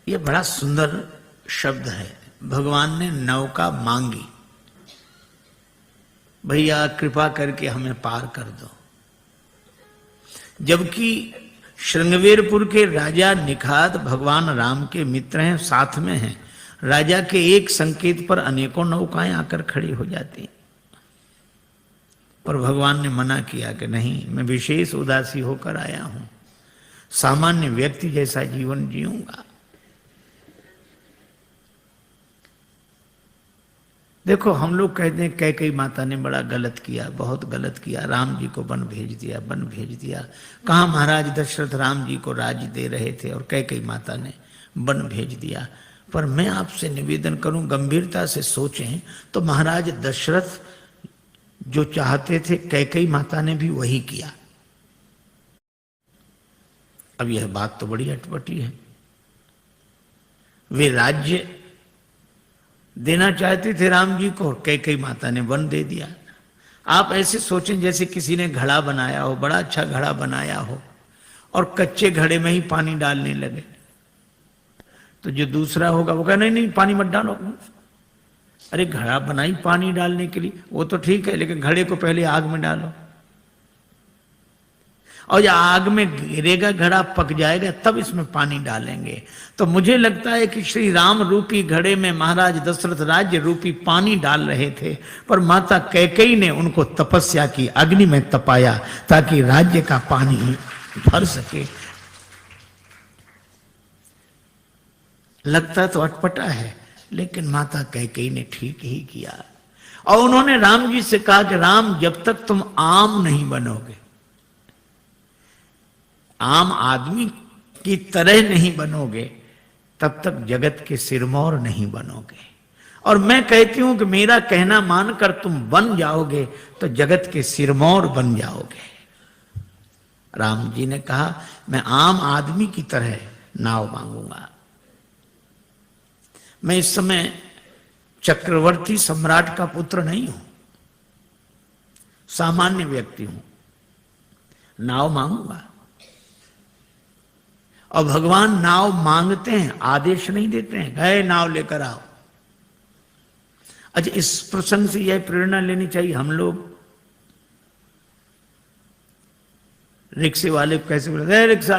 ये बड़ा सुंदर शब्द है। भगवान ने नौका मांगी, भैया कृपा करके हमें पार कर दो। जबकि श्रृंगवेरपुर के राजा निखात भगवान राम के मित्र हैं, साथ में हैं। राजा के एक संकेत पर अनेकों नौकाएं आकर खड़ी हो जाती, पर भगवान ने मना किया कि नहीं, मैं विशेष उदासी होकर आया हूं, सामान्य व्यक्ति जैसा जीवन जीऊंगा। देखो, हम लोग कहते हैं कैकेयी माता ने बड़ा गलत किया, बहुत गलत किया, राम जी को वन भेज दिया, वन भेज दिया। कहाँ महाराज दशरथ राम जी को राज्य दे रहे थे और कैकेयी माता ने वन भेज दिया। पर मैं आपसे निवेदन करूं, गंभीरता से सोचें तो महाराज दशरथ जो चाहते थे कैकेयी माता ने भी वही किया। अब यह बात तो बड़ी अटपटी है। वे राज्य देना चाहते थे राम जी को, कैकेयी माता ने वन दे दिया। आप ऐसे सोचें जैसे किसी ने घड़ा बनाया हो, बड़ा अच्छा घड़ा बनाया हो, और कच्चे घड़े में ही पानी डालने लगे, तो जो दूसरा होगा वो कहे नहीं नहीं पानी मत डालो। अरे घड़ा बनाई पानी डालने के लिए, वो तो ठीक है, लेकिन घड़े को पहले आग में डालो, और जब आग में गिरेगा घड़ा, पक जाएगा, तब इसमें पानी डालेंगे। तो मुझे लगता है कि श्री राम रूपी घड़े में महाराज दशरथ राज्य रूपी पानी डाल रहे थे, पर माता कैकेयी ने उनको तपस्या की, अग्नि में तपाया ताकि राज्य का पानी भर सके। लगता तो अटपटा है, लेकिन माता कैकेयी ने ठीक ही किया। और उन्होंने राम जी से कहा कि राम, जब तक तुम आम नहीं बनोगे, आम आदमी की तरह नहीं बनोगे, तब तक जगत के सिरमौर नहीं बनोगे। और मैं कहती हूं कि मेरा कहना मानकर तुम बन जाओगे तो जगत के सिरमौर बन जाओगे। राम जी ने कहा, मैं आम आदमी की तरह नाव मांगूंगा। मैं इस समय चक्रवर्ती सम्राट का पुत्र नहीं हूं, सामान्य व्यक्ति हूं, नाव मांगूंगा। और भगवान नाव मांगते हैं, आदेश नहीं देते हैं, गए नाव लेकर आओ। अच्छा, इस प्रसंग से यह प्रेरणा लेनी चाहिए, हम लोग रिक्शे वाले को कैसे बोलते हैं, रिक्शा,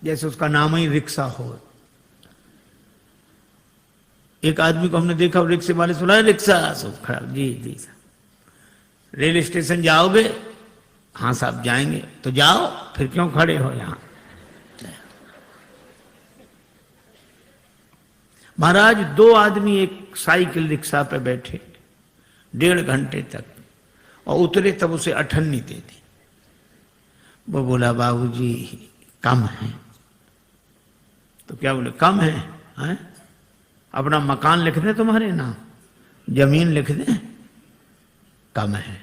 जैसे उसका नाम ही रिक्शा हो। एक आदमी को हमने देखा, रिक्शे वाले सुना रिक्शा, सब खड़ा, जी जी। रेल स्टेशन जाओगे? हाँ साहब जाएंगे। तो जाओ, फिर क्यों खड़े हो यहां? महाराज, दो आदमी एक साइकिल रिक्शा पे बैठे 1.5 घंटे तक, और उतरे तब उसे अठन्नी दे दी। वो बोला, बाबूजी कम है। तो क्या बोले, कम है? अपना मकान लिख दें तुम्हारे नाम, जमीन लिख दें, कम है।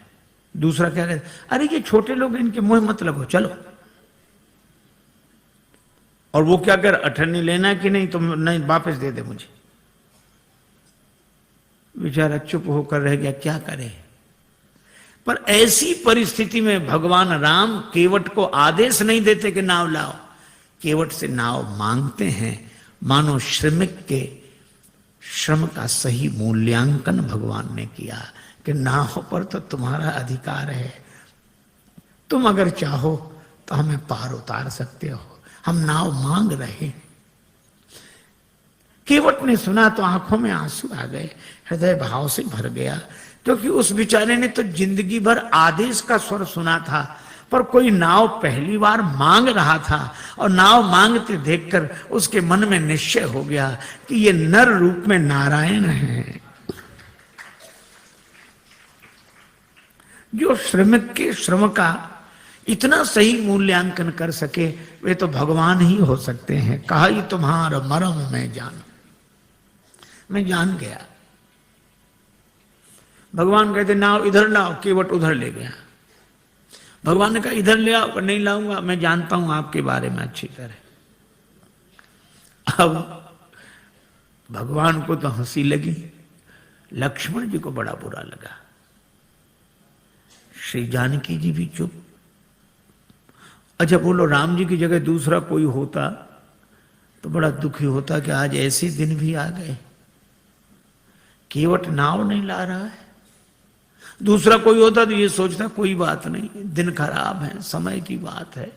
दूसरा क्या कहते, अरे ये छोटे लोग, इनके मुंह मत लगो, चलो। और वो क्या कर, अठन्नी लेना कि नहीं? तो नहीं, वापस दे दे मुझे। बेचारा चुप होकर रह गया, क्या करे। पर ऐसी परिस्थिति में भगवान राम केवट को आदेश नहीं देते कि नाव लाओ, केवट से नाव मांगते हैं। मानो श्रमिक के श्रम का सही मूल्यांकन भगवान ने किया कि नाव पर तो तुम्हारा अधिकार है, तुम अगर चाहो तो हमें पार उतार सकते हो, हम नाव मांग रहे। केवट ने सुना तो आंखों में आंसू आ गए, हृदय भाव से भर गया, क्योंकि उस बेचारे ने तो जिंदगी भर आदेश का स्वर सुना था, पर कोई नाव पहली बार मांग रहा था। और नाव मांगते देखकर उसके मन में निश्चय हो गया कि ये नर रूप में नारायण है। जो श्रमिक के श्रम का इतना सही मूल्यांकन कर सके, वे तो भगवान ही हो सकते हैं। कहा ही तुम्हारा मरम मैं जान, मैं जान गया। भगवान कहते नाव इधर लाओ, केवट उधर ले गया। भगवान ने कहा इधर ले आओ, नहीं लाऊंगा, मैं जानता हूं आपके बारे में अच्छी तरह। अब भगवान को तो हंसी लगी, लक्ष्मण जी को बड़ा बुरा लगा, श्री जानकी जी भी चुप। अच्छा बोलो, राम जी की जगह दूसरा कोई होता तो बड़ा दुखी होता कि आज ऐसे दिन भी आ गए, केवट नाव नहीं ला रहा है। दूसरा कोई होता तो ये सोचता कोई बात नहीं, दिन खराब है, समय की बात है,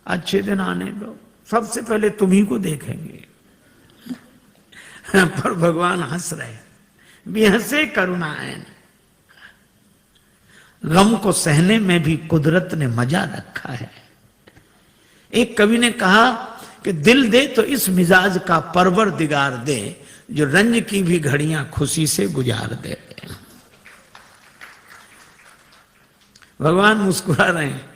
अच्छे दिन आने दो, सबसे पहले तुम्ही को देखेंगे। पर भगवान हंस रहे, बेहसे करुणाएं। गम को सहने में भी कुदरत ने मजा रखा है। एक कवि ने कहा कि दिल दे तो इस मिजाज का परवरदिगार दे, जो रंज की भी घड़ियां खुशी से गुजार दे। भगवान मुस्कुरा रहे हैं,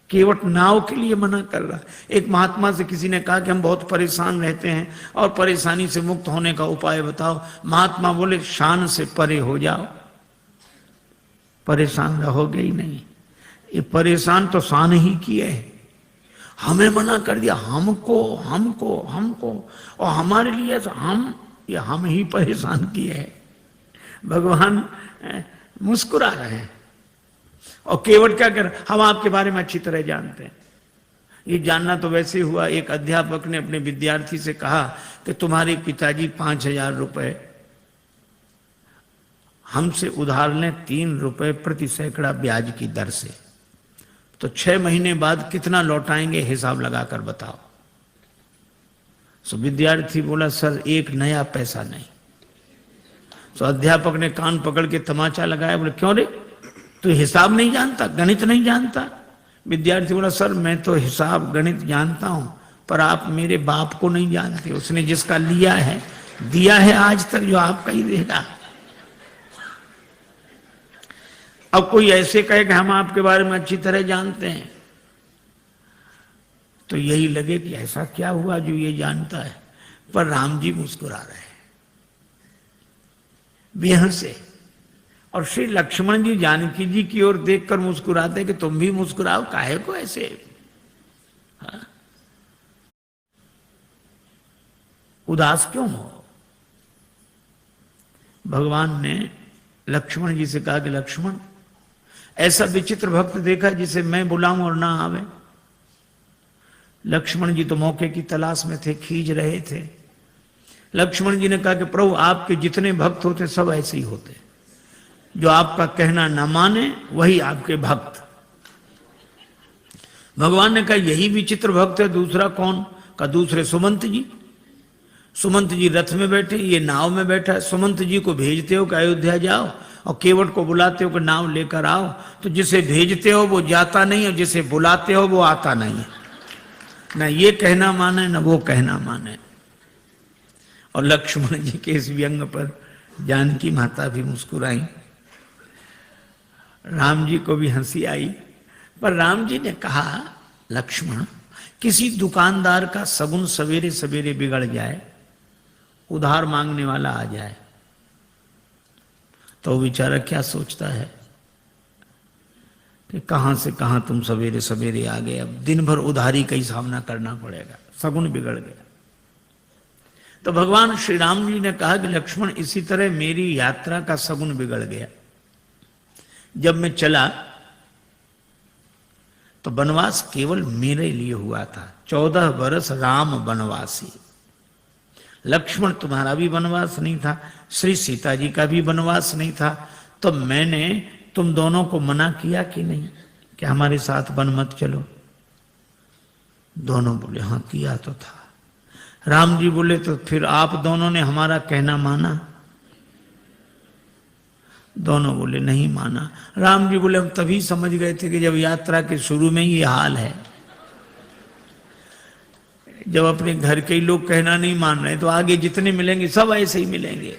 केवट नाव के लिए मना कर रहा। एक महात्मा से किसी ने कहा कि हम बहुत परेशान रहते हैं और परेशानी से मुक्त होने का उपाय बताओ। महात्मा बोले शान से परे हो जाओ, परेशान रहोगे ही नहीं। ये परेशान तो शान ही किए है, हमें मना कर दिया, हमको हमको हमको, और हमारे लिए तो हम ही परेशान किए हैं। भगवान मुस्कुरा रहे हैं। और केवट क्या कर, हम आपके बारे में अच्छी तरह जानते हैं। ये जानना तो वैसे हुआ, एक अध्यापक ने अपने विद्यार्थी से कहा कि तुम्हारे पिताजी 5,000 रुपए हमसे उधार लें 3 रुपए प्रति सैकड़ा ब्याज की दर से, तो 6 महीने बाद कितना लौटाएंगे, हिसाब लगाकर बताओ। सो विद्यार्थी बोला सर 1 नया पैसा नहीं। तो अध्यापक ने कान पकड़ के तमाचा लगाया, बोले क्यों रे, तू हिसाब नहीं जानता, गणित नहीं जानता? विद्यार्थी बोला सर मैं तो हिसाब गणित जानता हूं, पर आप मेरे बाप को नहीं जानते, उसने जिसका लिया है दिया है आज तक, जो आपका ही देगा। अब कोई ऐसे कहे कि हम आपके बारे में अच्छी तरह जानते हैं, तो यही लगे कि ऐसा क्या हुआ जो ये जानता है। पर राम जी मुस्कुरा रहे हैं बेहद से, और श्री लक्ष्मण जी जानकी जी की ओर देखकर मुस्कुराते कि तुम भी मुस्कुराओ, काहे को ऐसे। हाँ? उदास क्यों हो? भगवान ने लक्ष्मण जी से कहा कि लक्ष्मण, ऐसा विचित्र भक्त देखा जिसे मैं बुलाऊं और ना आवे। लक्ष्मण जी तो मौके की तलाश में थे, खींच रहे थे। लक्ष्मण जी ने कहा कि प्रभु आपके जितने भक्त होते सब ऐसे ही होते, जो आपका कहना न माने वही आपके भक्त। भगवान ने कहा यही विचित्र भक्त है, दूसरा कौन? का दूसरे सुमंत जी। सुमंत जी रथ में बैठे, ये नाव में बैठा है। सुमंत जी को भेजते हो कि अयोध्या जाओ, और केवट को बुलाते हो कि नाव लेकर आओ। तो जिसे भेजते हो वो जाता नहीं, और जिसे बुलाते हो वो आता नहीं है। न ये कहना माने न वो कहना माने। और लक्ष्मण जी के इस व्यंग पर जानकी माता भी मुस्कुराई, राम जी को भी हंसी आई। पर राम जी ने कहा लक्ष्मण, किसी दुकानदार का सगुन सवेरे सवेरे बिगड़ जाए, उधार मांगने वाला आ जाए, तो वो बेचारा क्या सोचता है कि कहां से कहां तुम सवेरे सवेरे आ गए, अब दिन भर उधारी का ही सामना करना पड़ेगा, सगुन बिगड़ गया। तो भगवान श्री राम जी ने कहा कि लक्ष्मण, इसी तरह मेरी यात्रा का सगुन बिगड़ गया। जब मैं चला तो वनवास केवल मेरे लिए हुआ था। 14 वर्ष राम वनवासी। लक्ष्मण तुम्हारा भी वनवास नहीं था, श्री सीता जी का भी वनवास नहीं था। तो मैंने तुम दोनों को मना किया कि नहीं कि हमारे साथ वन मत चलो? दोनों बोले हाँ किया तो था। राम जी बोले तो फिर आप दोनों ने हमारा कहना माना? दोनों बोले नहीं माना। राम जी बोले हम तभी समझ गए थे कि जब यात्रा के शुरू में ये हाल है, जब अपने घर के ही लोग कहना नहीं मान रहे तो आगे जितने मिलेंगे सब ऐसे ही मिलेंगे।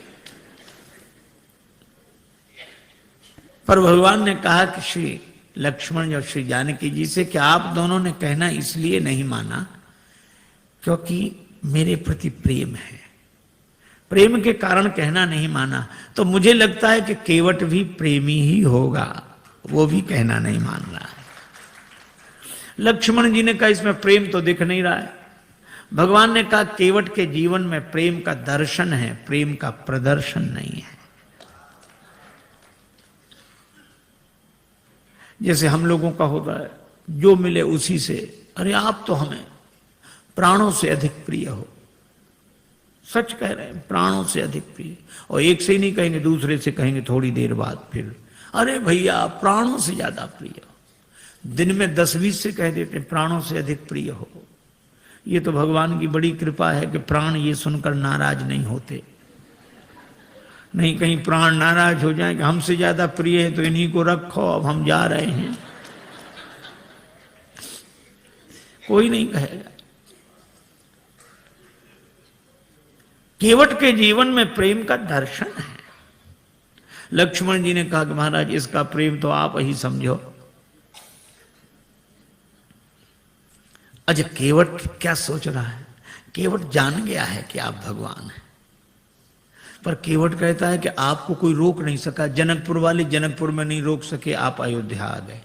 पर भगवान ने कहा कि श्री लक्ष्मण और श्री जानकी जी से कि आप दोनों ने कहना इसलिए नहीं माना क्योंकि मेरे प्रति प्रेम है, प्रेम के कारण कहना नहीं माना। तो मुझे लगता है कि केवट भी प्रेमी ही होगा, वो भी कहना नहीं मान रहा है। लक्ष्मण जी ने कहा इसमें प्रेम तो दिख नहीं रहा है। भगवान ने कहा केवट के जीवन में प्रेम का दर्शन है, प्रेम का प्रदर्शन नहीं है। जैसे हम लोगों का होता है, जो मिले उसी से, अरे आप तो हमें प्राणों से अधिक प्रिय हो। सच कह रहे हैं, प्राणों से अधिक प्रिय। और एक से ही नहीं कहेंगे, दूसरे से कहेंगे थोड़ी देर बाद फिर, अरे भैया प्राणों से ज्यादा प्रिय हो। दिन में 10-20 से कह देते प्राणों से अधिक प्रिय हो। ये तो भगवान की बड़ी कृपा है कि प्राण ये सुनकर नाराज नहीं होते। नहीं कहीं प्राण नाराज हो जाए कि हमसे ज्यादा प्रिय है तो इन्हीं को रखो, अब हम जा रहे हैं। कोई नहीं कहेगा। केवट के जीवन में प्रेम का दर्शन है। लक्ष्मण जी ने कहा कि महाराज इसका प्रेम तो आप ही समझो। अच्छा, केवट क्या सोच रहा है? केवट जान गया है कि आप भगवान हैं, पर केवट कहता है कि आपको कोई रोक नहीं सका। जनकपुर वाले जनकपुर में नहीं रोक सके, आप अयोध्या आ गए।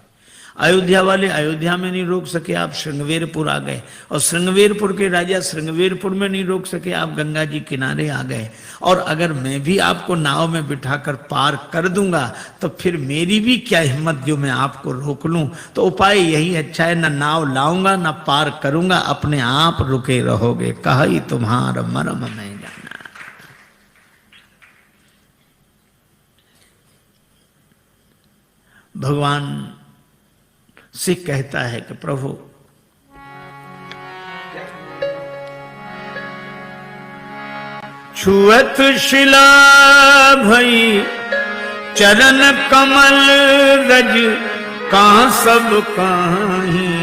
अयोध्या वाले अयोध्या में नहीं रोक सके, आप श्रृंगवेरपुर आ गए। और श्रृंगवेरपुर के राजा श्रृंगवेरपुर में नहीं रोक सके, आप गंगा जी किनारे आ गए। और अगर मैं भी आपको नाव में बिठाकर पार कर दूंगा तो फिर मेरी भी क्या हिम्मत जो मैं आपको रोक लूं। तो उपाय यही अच्छा है, ना नाव लाऊंगा ना पार करूंगा, अपने आप रुके रहोगे। कही तुम्हारा मरम मैं जाना। भगवान से कहता है कि प्रभु छुअत शिला भई चरण कमल रज, कहां सब कहीं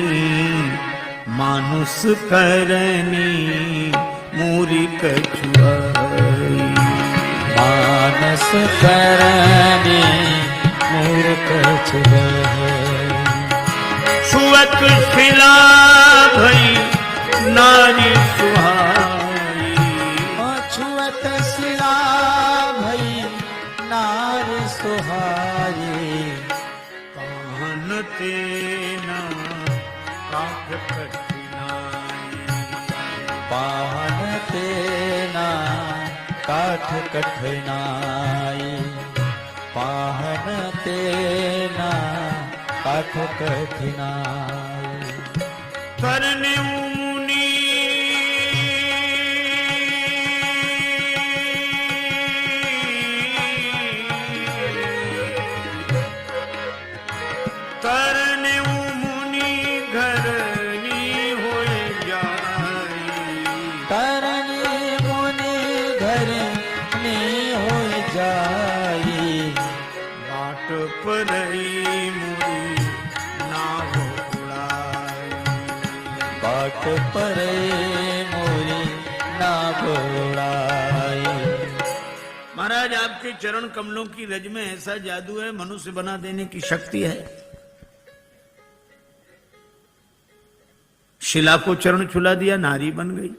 मानुष करनी मूरी कछुआई। मानस करनी मूर्ख छुआई। छुअत शिला भई नारी सुहाई। छुअत शिला भई नारी सुहाई। पाहन तेना काठ कठिनाई। पाहन तेना काठ कठिनाई। पाहन तेना काठ कठिनाई। करने मुनि तरने मुनि घरनी हो जाई। तरनी मुनि घरनी हो जाई। बाट पर बाट परे मोरी नाव उड़ाई। महाराज आपके चरण कमलों की रज में ऐसा जादू है, मनुष्य बना देने की शक्ति है। शिला को चरण छुला दिया, नारी बन गई।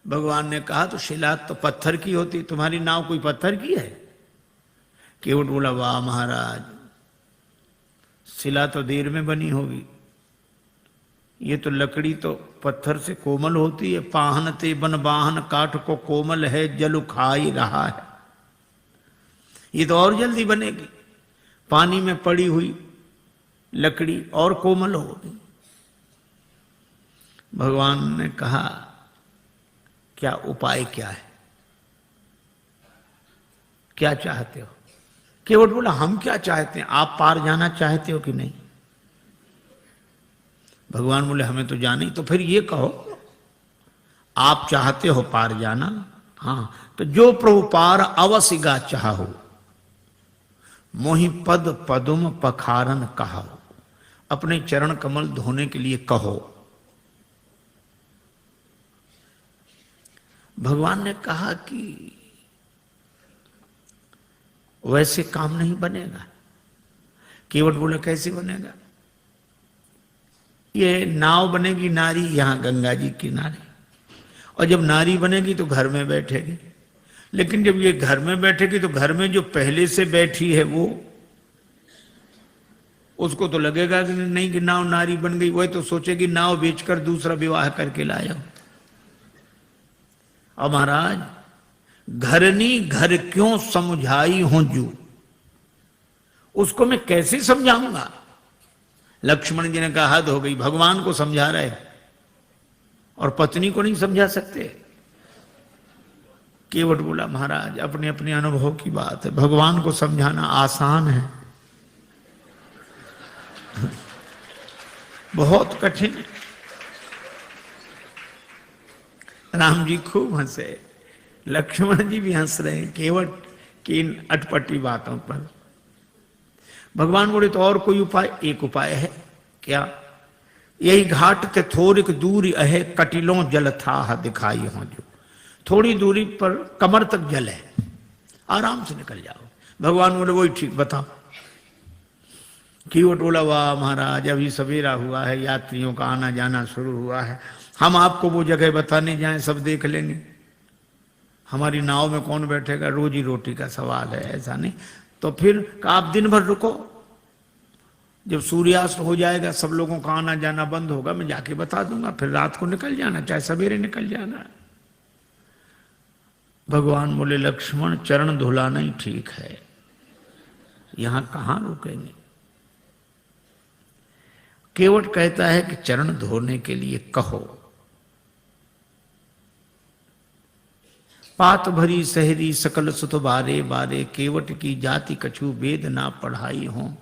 भगवान ने कहा तो शिला तो पत्थर की होती, तुम्हारी नाव कोई पत्थर की है? केवट बोला वाह महाराज, शिला तो देर में बनी होगी, ये तो लकड़ी तो पत्थर से कोमल होती है। पाहन ते बन बाहन काठ को कोमल है, जल खाई रहा है। ये तो और जल्दी बनेगी। पानी में पड़ी हुई लकड़ी और कोमल होगी। भगवान ने कहा क्या उपाय क्या है, क्या चाहते हो? केवट बोला हम क्या चाहते हैं, आप पार जाना चाहते हो कि नहीं? भगवान बोले हमें तो जाना ही। तो फिर ये कहो आप चाहते हो पार जाना? हाँ, तो जो प्रभु पार अवसिगा चाहो, मोहि पद पदुम पखारन कहो। अपने चरण कमल धोने के लिए कहो। भगवान ने कहा कि वैसे काम नहीं बनेगा। केवट बोले कैसे बनेगा? ये नाव बनेगी नारी यहां गंगा जी किनारे, और जब नारी बनेगी तो घर में बैठेगी। लेकिन जब ये घर में बैठेगी तो घर में जो पहले से बैठी है वो, उसको तो लगेगा कि नहीं कि नाव नारी बन गई, वह तो सोचेगी नाव बेचकर दूसरा विवाह करके लाया। और महाराज घरनी घर क्यों समझाई हूं जू, उसको मैं कैसे समझाऊंगा? लक्ष्मण जी ने कहा हद हो गई, भगवान को समझा रहे। और पत्नी को नहीं समझा सकते। केवट बोला महाराज अपने अपने अनुभव की बात है, भगवान को समझाना आसान है, बहुत कठिन है। राम जी खूब हंसे, लक्ष्मण जी भी हंस रहे हैं केवट की इन अटपटी बातों पर। भगवान बोले तो और कोई उपाय? एक उपाय है। क्या? यही घाट ते थोड़िक दूरी अहे कटिलों जल था दिखाई हो, जो थोड़ी दूरी पर कमर तक जल है, आराम से निकल जाओ। भगवान बोले वही ठीक, बताओ। केवट बोला वाह महाराज अभी सवेरा हुआ है, यात्रियों का आना जाना शुरू हुआ है, हम आपको वो जगह बताने जाएं सब देख लेंगे, हमारी नाव में कौन बैठेगा, रोजी रोटी का सवाल है, ऐसा नहीं। तो फिर आप दिन भर रुको, जब सूर्यास्त हो जाएगा सब लोगों का आना जाना बंद होगा, मैं जाके बता दूंगा, फिर रात को निकल जाना, चाहे सवेरे निकल जाना। भगवान बोले लक्ष्मण चरण धुलाना ही ठीक है, यहां कहां रुकेंगे। केवट कहता है कि चरण धोने के लिए कहो। पात भरी सहरी सकल सुत बारे बारे, केवट की जाति कछु वेद ना पढ़ाई हो,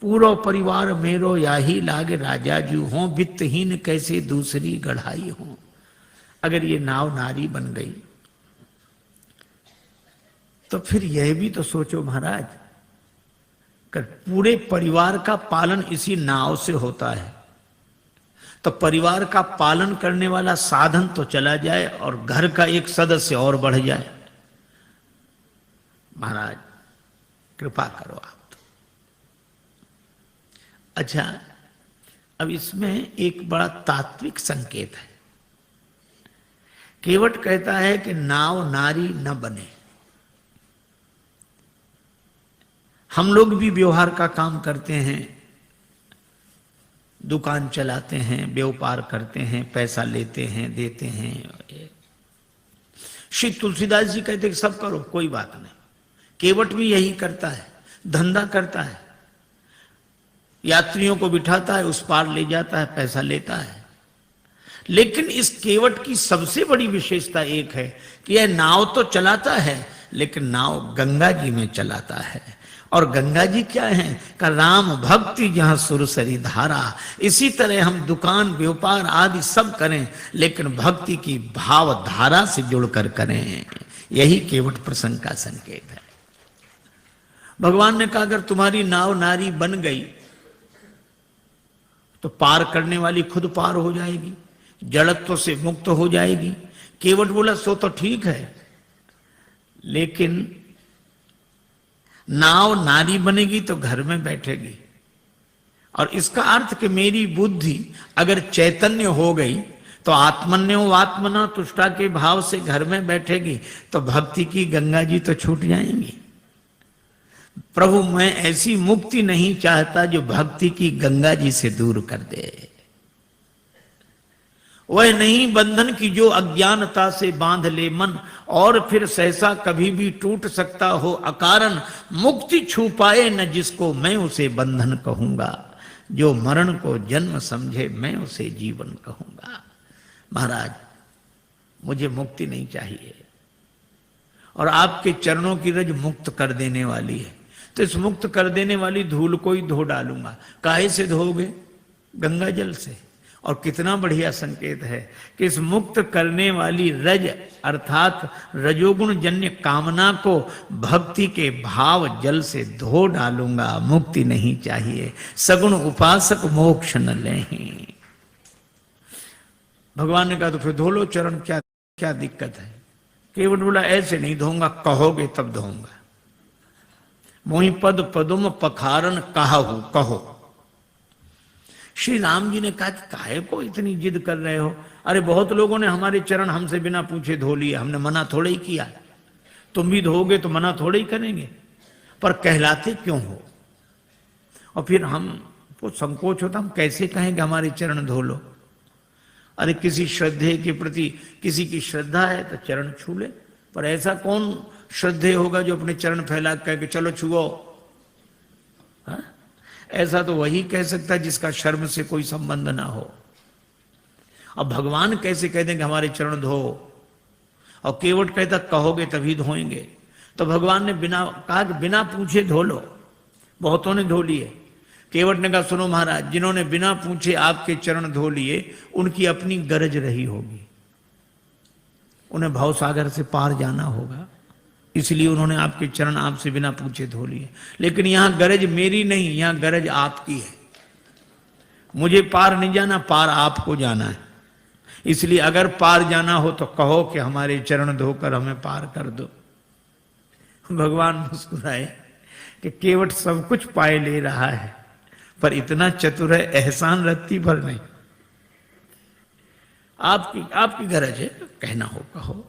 पूरा परिवार मेरो याही लागे राजा जू हो, वित्तहीन कैसे दूसरी गढ़ाई हो। अगर ये नाव नारी बन गई तो फिर यह भी तो सोचो महाराज, कर पूरे परिवार का पालन इसी नाव से होता है, तो परिवार का पालन करने वाला साधन तो चला जाए और घर का एक सदस्य और बढ़ जाए। महाराज कृपा करो आप। अच्छा, अब इसमें एक बड़ा तात्विक संकेत है। केवट कहता है कि नाव नारी न बने। हम लोग भी व्यवहार का काम करते हैं, दुकान चलाते हैं, व्यापार करते हैं, पैसा लेते हैं, देते हैं। श्री तुलसीदास जी कहते कि सब करो, कोई बात नहीं। केवट भी यही करता है, धंधा करता है, यात्रियों को बिठाता है, उस पार ले जाता है, पैसा लेता है। लेकिन इस केवट की सबसे बड़ी विशेषता एक है कि यह नाव तो चलाता है, लेकिन नाव गंगा जी में चलाता है। और गंगा जी क्या है? का राम भक्ति जहां सुरसरी धारा। इसी तरह हम दुकान व्यापार आदि सब करें, लेकिन भक्ति की भाव धारा से जुड़कर करें। यही केवट प्रसंग का संकेत है। भगवान ने कहा अगर तुम्हारी नाव नारी बन गई तो पार करने वाली खुद पार हो जाएगी, जड़त्व से मुक्त हो जाएगी। केवट बोला सो तो ठीक है, लेकिन नाव नारी बनेगी तो घर में बैठेगी। और इसका अर्थ कि मेरी बुद्धि अगर चैतन्य हो गई तो आत्मन्यो आत्मना तुष्टा के भाव से घर में बैठेगी, तो भक्ति की गंगा जी तो छूट जाएंगी। प्रभु मैं ऐसी मुक्ति नहीं चाहता जो भक्ति की गंगा जी से दूर कर दे। वह नहीं बंधन की जो अज्ञानता से बांध ले मन, और फिर सहसा कभी भी टूट सकता हो अकारण। मुक्ति छू पाए न जिसको मैं उसे बंधन कहूंगा, जो मरण को जन्म समझे मैं उसे जीवन कहूंगा। महाराज मुझे मुक्ति नहीं चाहिए, और आपके चरणों की रज मुक्त कर देने वाली है, तो इस मुक्त कर देने वाली धूल को ही धो डालूंगा। काहे से धोगे? गंगा जल से। और कितना बढ़िया संकेत है कि इस मुक्त करने वाली रज अर्थात रजोगुण जन्य कामना को भक्ति के भाव जल से धो डालूंगा। मुक्ति नहीं चाहिए, सगुण उपासक मोक्ष न लें। भगवान ने कहा तो फिर धो लो चरण, क्या क्या दिक्कत है? केवट बोला ऐसे नहीं धोऊंगा, कहोगे तब धोऊंगा। मोहि पद पदुम पखारन कहाहू, कहो। श्री राम जी ने कहा कि काहे को इतनी जिद कर रहे हो? अरे बहुत लोगों ने हमारे चरण हमसे बिना पूछे धो लिए, हमने मना थोड़े ही किया। तुम भी धोगे तो मना थोड़े ही करेंगे, पर कहलाते क्यों हो? और फिर हमको संकोच होता, हम कैसे कहेंगे हमारे चरण धो लो? अरे किसी श्रद्धे के प्रति किसी की श्रद्धा है तो चरण छू ले, पर ऐसा कौन श्रद्धेय होगा जो अपने चरण फैला कह के चलो छुओ? ऐसा तो वही कह सकता है जिसका शर्म से कोई संबंध ना हो। अब भगवान कैसे कह देंगे हमारे चरण धो, और केवट कहता कहोगे तभी धोएंगे। तो भगवान ने बिना कहा कि बिना पूछे धो लो। बहुतों ने धो लिए। केवट ने कहा सुनो महाराज, जिन्होंने बिना पूछे आपके चरण धो लिए उनकी अपनी गरज रही होगी, उन्हें भवसागर से पार जाना होगा, इसलिए उन्होंने आपके चरण आपसे बिना पूछे धो लिए। लेकिन यहां गरज मेरी नहीं, यहां गरज आपकी है। मुझे पार नहीं जाना, पार आपको जाना है। इसलिए अगर पार जाना हो तो कहो कि हमारे चरण धोकर हमें पार कर दो। भगवान मुस्कुराए कि केवट सब कुछ पाए ले रहा है, पर इतना चतुर है एहसान रत्ती भर नहीं। आपकी गरज है, कहना हो कहो।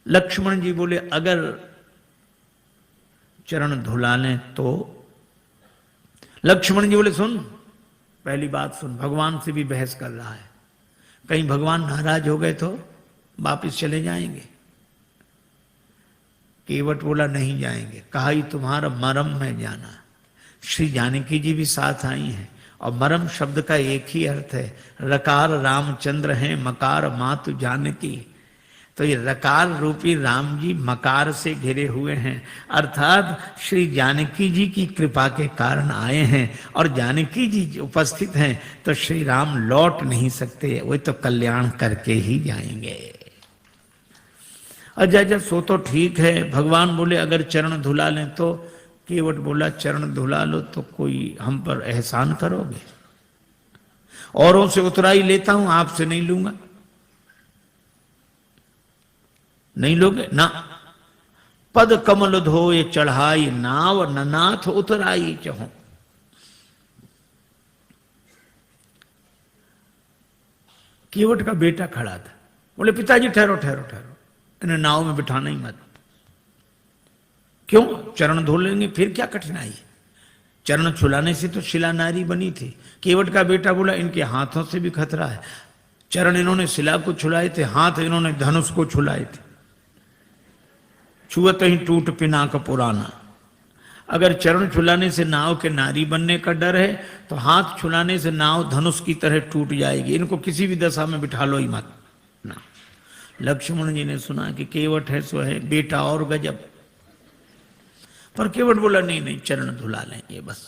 लक्ष्मण जी बोले अगर चरण धुला लें तो। लक्ष्मण जी बोले सुन, पहली बात सुन, भगवान से भी बहस कर रहा है, कहीं भगवान नाराज हो गए तो वापिस चले जाएंगे। केवट बोला नहीं जाएंगे। कहा ही तुम्हारा मरम में जाना। श्री जानकी जी भी साथ आई हैं, और मरम शब्द का एक ही अर्थ है, रकार रामचंद्र हैं, मकार मातु जानकी। तो ये रकार रूपी राम जी मकार से घिरे हुए हैं, अर्थात श्री जानकी जी की कृपा के कारण आए हैं, और जानकी जी उपस्थित हैं तो श्री राम लौट नहीं सकते, वो तो कल्याण करके ही जाएंगे। अच्छा सो तो ठीक है। भगवान बोले अगर चरण धुला लें तो। केवट बोला चरण धुला लो तो कोई हम पर एहसान करोगे? औरों से उतराई लेता हूं, आपसे नहीं लूंगा। नहीं लोगे ना। पद कमल धोए चढ़ाई नाव, ननाथ उतराई चहो। केवट का बेटा खड़ा था, बोले पिताजी ठहरो ठहरो ठहरो, इन्हें नाव में बिठाना ही मत। क्यों? चरण धो लेंगे, फिर क्या कठिनाई है? चरण छुलाने से तो शिला नारी बनी थी। केवट का बेटा बोला इनके हाथों से भी खतरा है। चरण इन्होंने शिला को छुलाए थे, हाथ इन्होंने धनुष को छुलाए थे। छुअत ही टूट पिनाक पुराना। अगर चरण छुलाने से नाव के नारी बनने का डर है तो हाथ छुलाने से नाव धनुष की तरह टूट जाएगी। इनको किसी भी दशा में बिठा लो ही मत ना। लक्ष्मण जी ने सुना कि केवट है सो है, बेटा और गजब। पर केवट बोला नहीं नहीं, चरण धुला लेंगे बस।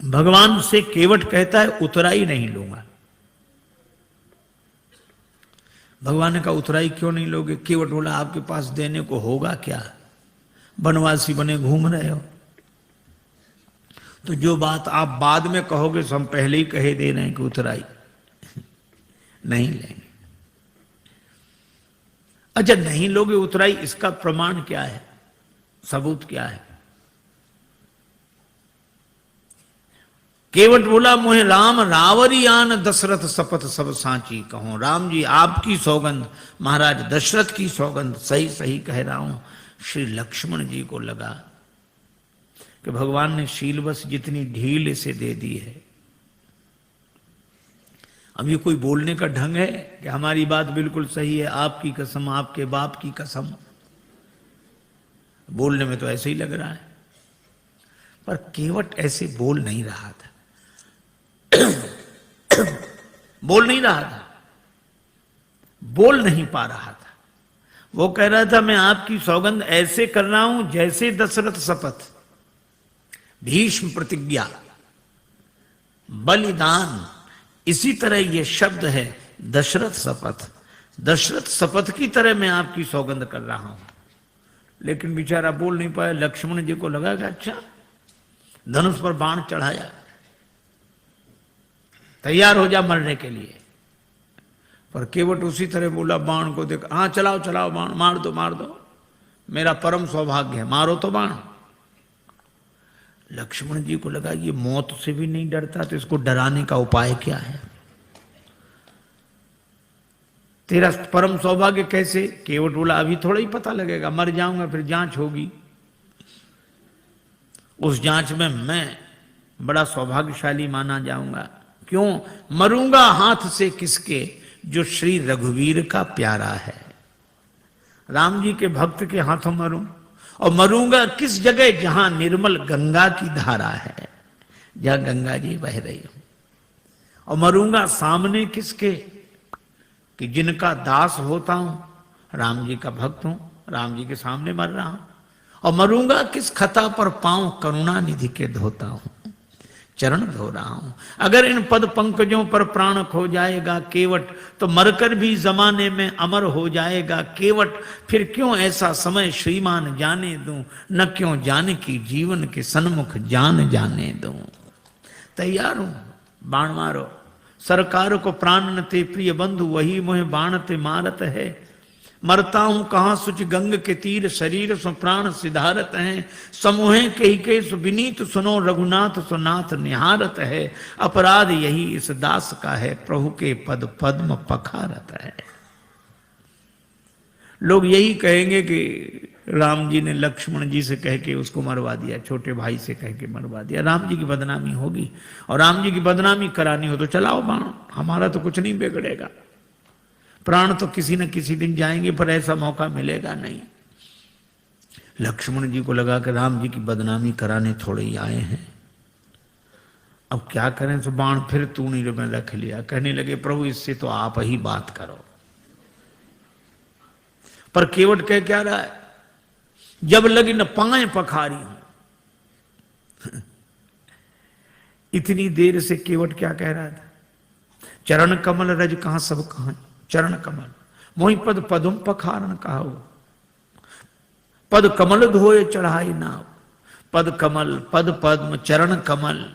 भगवान से केवट कहता है उतराई नहीं लूंगा। भगवान ने कहा उतराई क्यों नहीं लोगे? केवट बोला आपके पास देने को होगा क्या? बनवासी बने घूम रहे हो, तो जो बात आप बाद में कहोगे सो हम पहले ही कहे दे रहे हैं कि उतराई नहीं लेंगे। अच्छा नहीं लोगे उतराई, इसका प्रमाण क्या है, सबूत क्या है? केवट बोला मोहे राम रावरियान दशरथ शपथ सब सांची कहूं। राम जी आपकी सौगंध, महाराज दशरथ की सौगंध, सही सही कह रहा हूं। श्री लक्ष्मण जी को लगा कि भगवान ने शीलवश जितनी ढील इसे दे दी है, अब ये कोई बोलने का ढंग है कि हमारी बात बिल्कुल सही है, आपकी कसम, आपके बाप की कसम। बोलने में तो ऐसे ही लग रहा है, पर केवट ऐसे बोल नहीं रहा था। बोल नहीं रहा था, बोल नहीं पा रहा था। वो कह रहा था मैं आपकी सौगंध ऐसे कर रहा हूं जैसे दशरथ शपथ, भीष्म प्रतिज्ञा, बलिदान, इसी तरह ये शब्द है दशरथ शपथ। दशरथ शपथ की तरह मैं आपकी सौगंध कर रहा हूं। लेकिन बेचारा बोल नहीं पाया। लक्ष्मण जी को लगा कि अच्छा, धनुष पर बाण चढ़ाया, तैयार हो जा मरने के लिए। पर केवट उसी तरह बोला, बाण को देख, हाँ चलाओ चलाओ बाण, मार दो मार दो, मेरा परम सौभाग्य है, मारो तो बाण। लक्ष्मण जी को लगा ये मौत से भी नहीं डरता, तो इसको डराने का उपाय क्या है? तेरा परम सौभाग्य कैसे? केवट बोला अभी थोड़ा ही पता लगेगा, मर जाऊंगा फिर जांच होगी, उस जांच में मैं बड़ा सौभाग्यशाली माना जाऊंगा। क्यों? मरूंगा हाथ से किसके? जो श्री रघुवीर का प्यारा है, राम जी के भक्त के हाथों मरूं। और मरूंगा किस जगह? जहां निर्मल गंगा की धारा है, जहां गंगा जी बह रही हो। और मरूंगा सामने किसके, कि जिनका दास होता हूं, राम जी का भक्त हूं, राम जी के सामने मर रहा हूं। और मरूंगा किस खता पर, पांव करुणा निधि के धोता हूं, चरण धो रहा हूं। अगर इन पद पंकजों पर प्राण खो जाएगा केवट, तो मरकर भी जमाने में अमर हो जाएगा केवट। फिर क्यों ऐसा समय श्रीमान जाने दूं, न क्यों जाने की जीवन के सन्मुख जान जाने दूं। तैयार हूं, बाण मारो, सरकार को प्राण न ते प्रिय बंधु, वही मोहे बाण ते मारत है। मरता हूं कहां सुच गंग के तीर, शरीर सो प्राण सिधारत हैं। समूहे कही के सु विनीत सुनो, रघुनाथ सो नाथ निहारत है। अपराध यही इस दास का है, प्रभु के पद पद्म पखारत है। लोग यही कहेंगे कि राम जी ने लक्ष्मण जी से कह के उसको मरवा दिया, छोटे भाई से कह के मरवा दिया। राम जी की बदनामी होगी, और राम जी की बदनामी करानी हो तो चलाओ बाण, हमारा तो कुछ नहीं बिगड़ेगा। प्राण तो किसी न किसी दिन जाएंगे, पर ऐसा मौका मिलेगा नहीं। लक्ष्मण जी को लगा कि राम जी की बदनामी कराने थोड़े ही आए हैं, अब क्या करें। तो बाण फिर तूणी में रख लिया, कहने लगे प्रभु इससे तो आप ही बात करो। पर केवट कह क्या रहा है, जब लगी न पाए पखारी हूं। इतनी देर से केवट क्या कह रहा था, चरण कमल रज कहां सब कहां, चरण कमल मोहि पद पदुम पखारन कहाऊ। पद कमल धोए चढ़ाई नाव, पद कमल पद पद्म चरण कमल।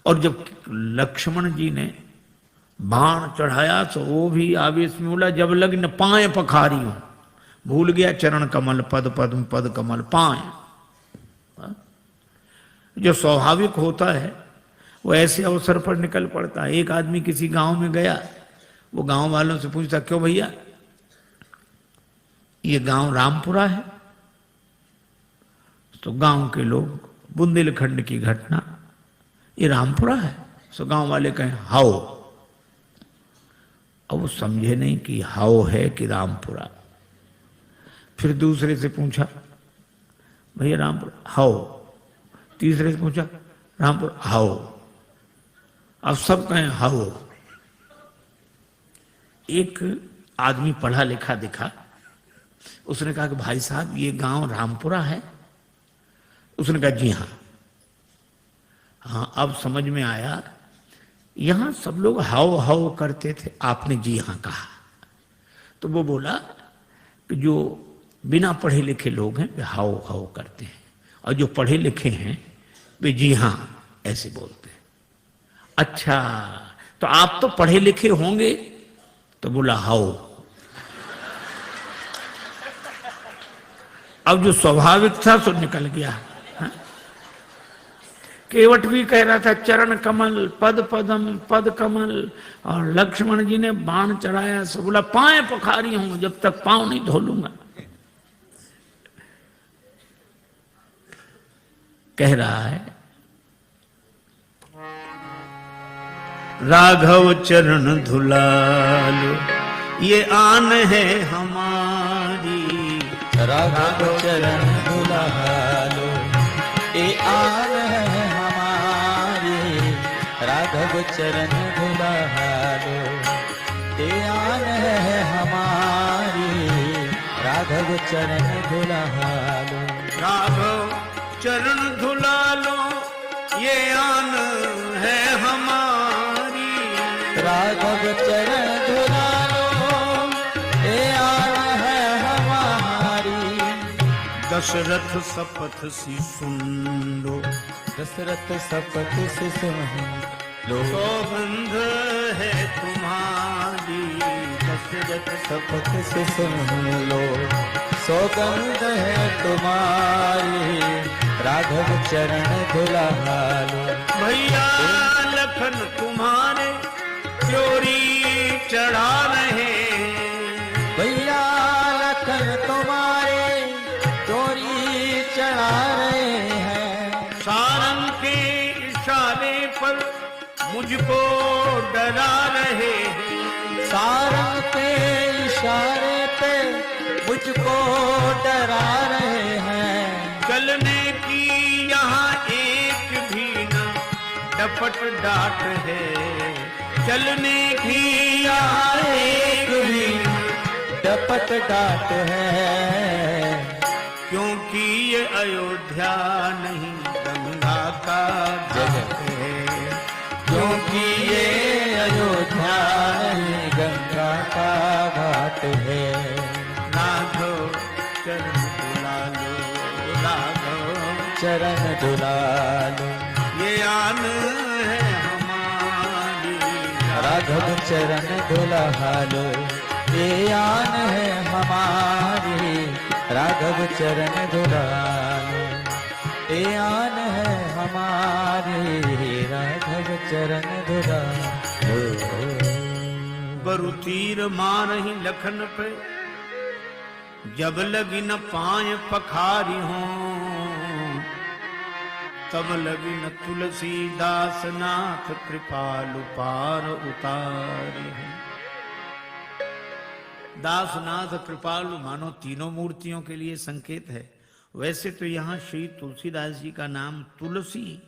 और जब लक्ष्मण जी ने बाण चढ़ाया तो वो भी आवेश में बोला, जब लग न पाए पखारी हूं, भूल गया चरण कमल पद पद्म पद कमल पाए। जो स्वाभाविक होता है वो ऐसे अवसर पर निकल पड़ता है। एक आदमी किसी गांव में गया, वो गांव वालों से पूछता, क्यों भैया ये गांव रामपुरा है? तो गांव के लोग, बुंदेलखंड की घटना, ये रामपुरा है? तो गांव वाले कहें हाओ। अब वो समझे नहीं कि हाओ है कि रामपुरा। फिर दूसरे से पूछा, भैया रामपुरा हाओ। तीसरे से पूछा, रामपुरा हाओ। अब सब कहें हाओ। एक आदमी पढ़ा लिखा दिखा, उसने कहा कि भाई साहब ये गांव रामपुरा है? उसने कहा जी हाँ। हाँ अब समझ में आया, यहां सब लोग हाओ हाओ करते थे, आपने जी हाँ कहा। तो वो बोला कि जो बिना पढ़े लिखे लोग हैं वे हाओ हाओ करते हैं, और जो पढ़े लिखे हैं वे जी हाँ ऐसे बोलते हैं। अच्छा तो आप तो पढ़े लिखे होंगे? तो बोला हाओ। अब जो स्वाभाविक था सो निकल गया। हा? केवट भी कह रहा था चरण कमल पद पदम पद कमल, और लक्ष्मण जी ने बाण चढ़ाया सो बोला पाए पखारी हूं, जब तक पांव नहीं धो लूंगा। कह रहा है राघव चरण धुलालो ये आन है हमारी, राघव चरण धुलालो ये आन है हमारी। राघव चरण धुलालो ये आन है हमारी। राघव चरण धुलालो, राघव चरण धुलालो ये आन है हमारी। राघव चरण धुलालो ये आन है हमारी। दशरथ शपथ सी सुन लो, दशरथ शपथ से सुन लो, सौगंध है तुम्हारी। दशरथ शपथ से सुन लो, सौगंध है तुम्हारी। राघव चरण धुलालो भैया लखन तुम्हारे चोरी चढ़ा रहे। भैया लखन तुम्हारे चोरी चढ़ा रहे हैं। सारंग के इशारे पर मुझको डरा रहे हैं। सारंग के इशारे पे मुझको डरा रहे हैं। चलने की यहाँ एक भी डपट डाट है, चलने की एक भी डपट डाट है, क्योंकि ये अयोध्या नहीं गंगा का घाट है, क्योंकि ये अयोध्या नहीं गंगा का घाट है। राघव चरण दुला लो, राघव चरण दुला लो, ये आन है हमारी, राघव चरण दुला लो, ये आन है हमारी, राघव चरण दुला लो, ये आन है हमारी, राघव चरण दुला लो। बरु तीर मारहि लखन पे, जब लगी न पाए पखारी हों, तब लगी न तुलसीदास नाथ कृपालु पार उतारी हों। दासनाथ कृपालु मानो तीनों मूर्तियों के लिए संकेत है। वैसे तो यहाँ श्री तुलसीदास जी का नाम तुलसी,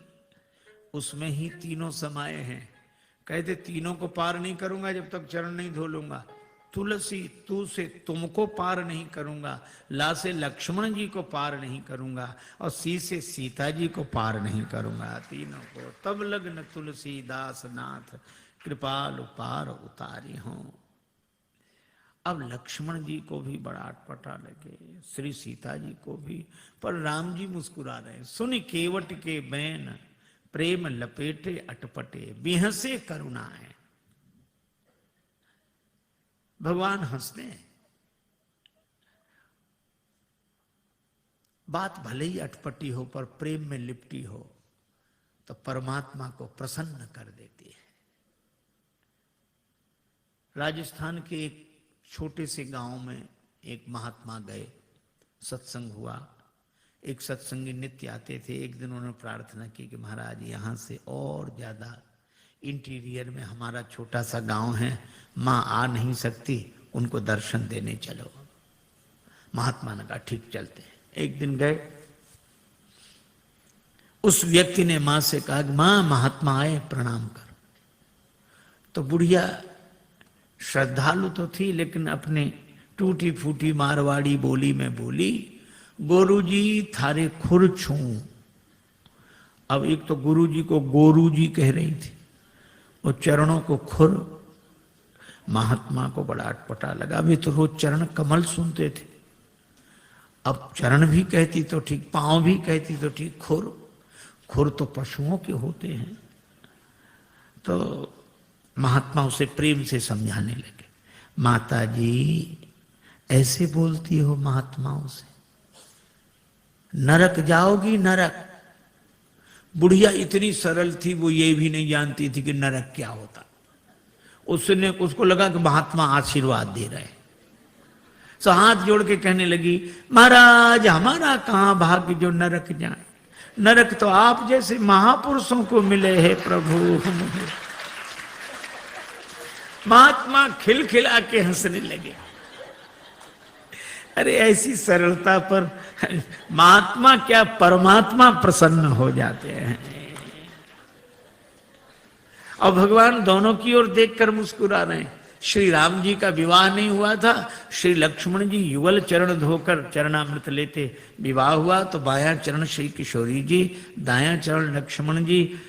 उसमें ही तीनों समाये हैं। कहते तीनों को पार नहीं करूंगा जब तक चरण नहीं धो लूंगा। तुलसी, तू से तुमको पार नहीं करूंगा, ला से लक्ष्मण जी को पार नहीं करूंगा, और सी से सीता जी को पार नहीं करूंगा, तीनों को। तब लग्न तुलसी दास नाथ कृपाल पार उतारी हों। अब लक्ष्मण जी को भी बड़ा अटपटा लगे, श्री सीता जी को भी, पर राम जी मुस्कुरा रहे। सुन केवट के बैन प्रेम लपेटे अटपटे, बिहसे करुणाएं। भगवान हंसते हैं। बात भले ही अटपटी हो पर प्रेम में लिपटी हो तो परमात्मा को प्रसन्न कर देती है। राजस्थान के एक छोटे से गांव में एक महात्मा गए, सत्संग हुआ। एक सत्संगी नित्य आते थे। एक दिन उन्होंने प्रार्थना की कि महाराज यहाँ से और ज्यादा इंटीरियर में हमारा छोटा सा गांव है, माँ आ नहीं सकती, उनको दर्शन देने चलो। महात्मा ने कहा ठीक चलते हैं। एक दिन गए, उस व्यक्ति ने माँ से कहा माँ महात्मा आए प्रणाम कर। तो बुढ़िया श्रद्धालु तो थी लेकिन अपने टूटी फूटी मारवाड़ी बोली में बोली, गुरुजी थारे खुर छू। अब एक तो गुरुजी को गोरूजी कह रही थी और चरणों को खुर। महात्मा को बड़ा अटपटा लगा। वे तो रोज चरण कमल सुनते थे, अब चरण भी कहती तो ठीक, पांव भी कहती तो ठीक, खुर खुर तो पशुओं के होते हैं। तो महात्मा उसे प्रेम से समझाने लगे, माता जी ऐसे बोलती हो महात्माओं से, नरक जाओगी नरक। बुढ़िया इतनी सरल थी, वो ये भी नहीं जानती थी कि नरक क्या होता। उसको लगा कि महात्मा आशीर्वाद दे रहे। सो हाथ जोड़ के कहने लगी, महाराज हमारा कहां भाग्य जो नरक जाए, नरक तो आप जैसे महापुरुषों को मिले हैं प्रभु। महात्मा खिलखिला के हंसने लगे। अरे ऐसी सरलता पर महात्मा क्या परमात्मा प्रसन्न हो जाते हैं। और भगवान दोनों की ओर देखकर मुस्कुरा रहे हैं। श्री राम जी का विवाह नहीं हुआ था, श्री लक्ष्मण जी युगल चरण धोकर चरणामृत लेते। विवाह हुआ तो बायां चरण श्री किशोरी जी, दायां चरण लक्ष्मण जी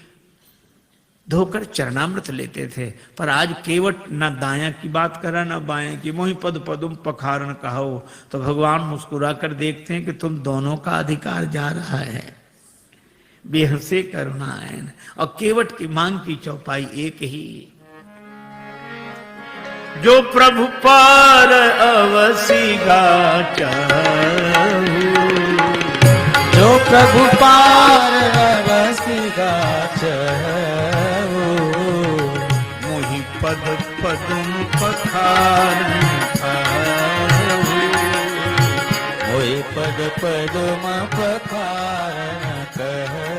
धोकर चरणामृत लेते थे। पर आज केवट न दायां की बात करा न बायां की, मोहि पद पदुम पखारन कहो। तो भगवान मुस्कुरा कर देखते हैं कि तुम दोनों का अधिकार जा रहा है, बेहसे करुणाएं। और केवट की मांग की चौपाई एक ही, जो प्रभु पार अवसी गाचा, जो प्रभु पार अवसी गाचा, मोहि पद पदुम पखारन कहो, मोहि पद पदुम पखारन कहो।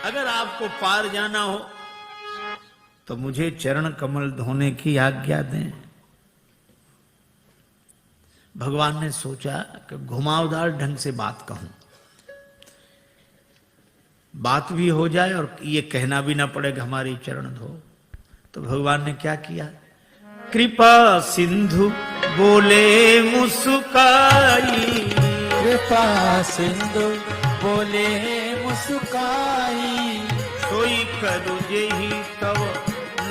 अगर आपको पार जाना हो तो मुझे चरण कमल धोने की आज्ञा दें। भगवान ने सोचा कि घुमावदार ढंग से बात कहूं। बात भी हो जाए और ये कहना भी ना पड़े कि हमारे चरण धो। तो भगवान ने क्या किया, कृपा सिंधु बोले मुस्काई, कृपा सिंधु बोले मुस्काई, सोई करू जेहि तव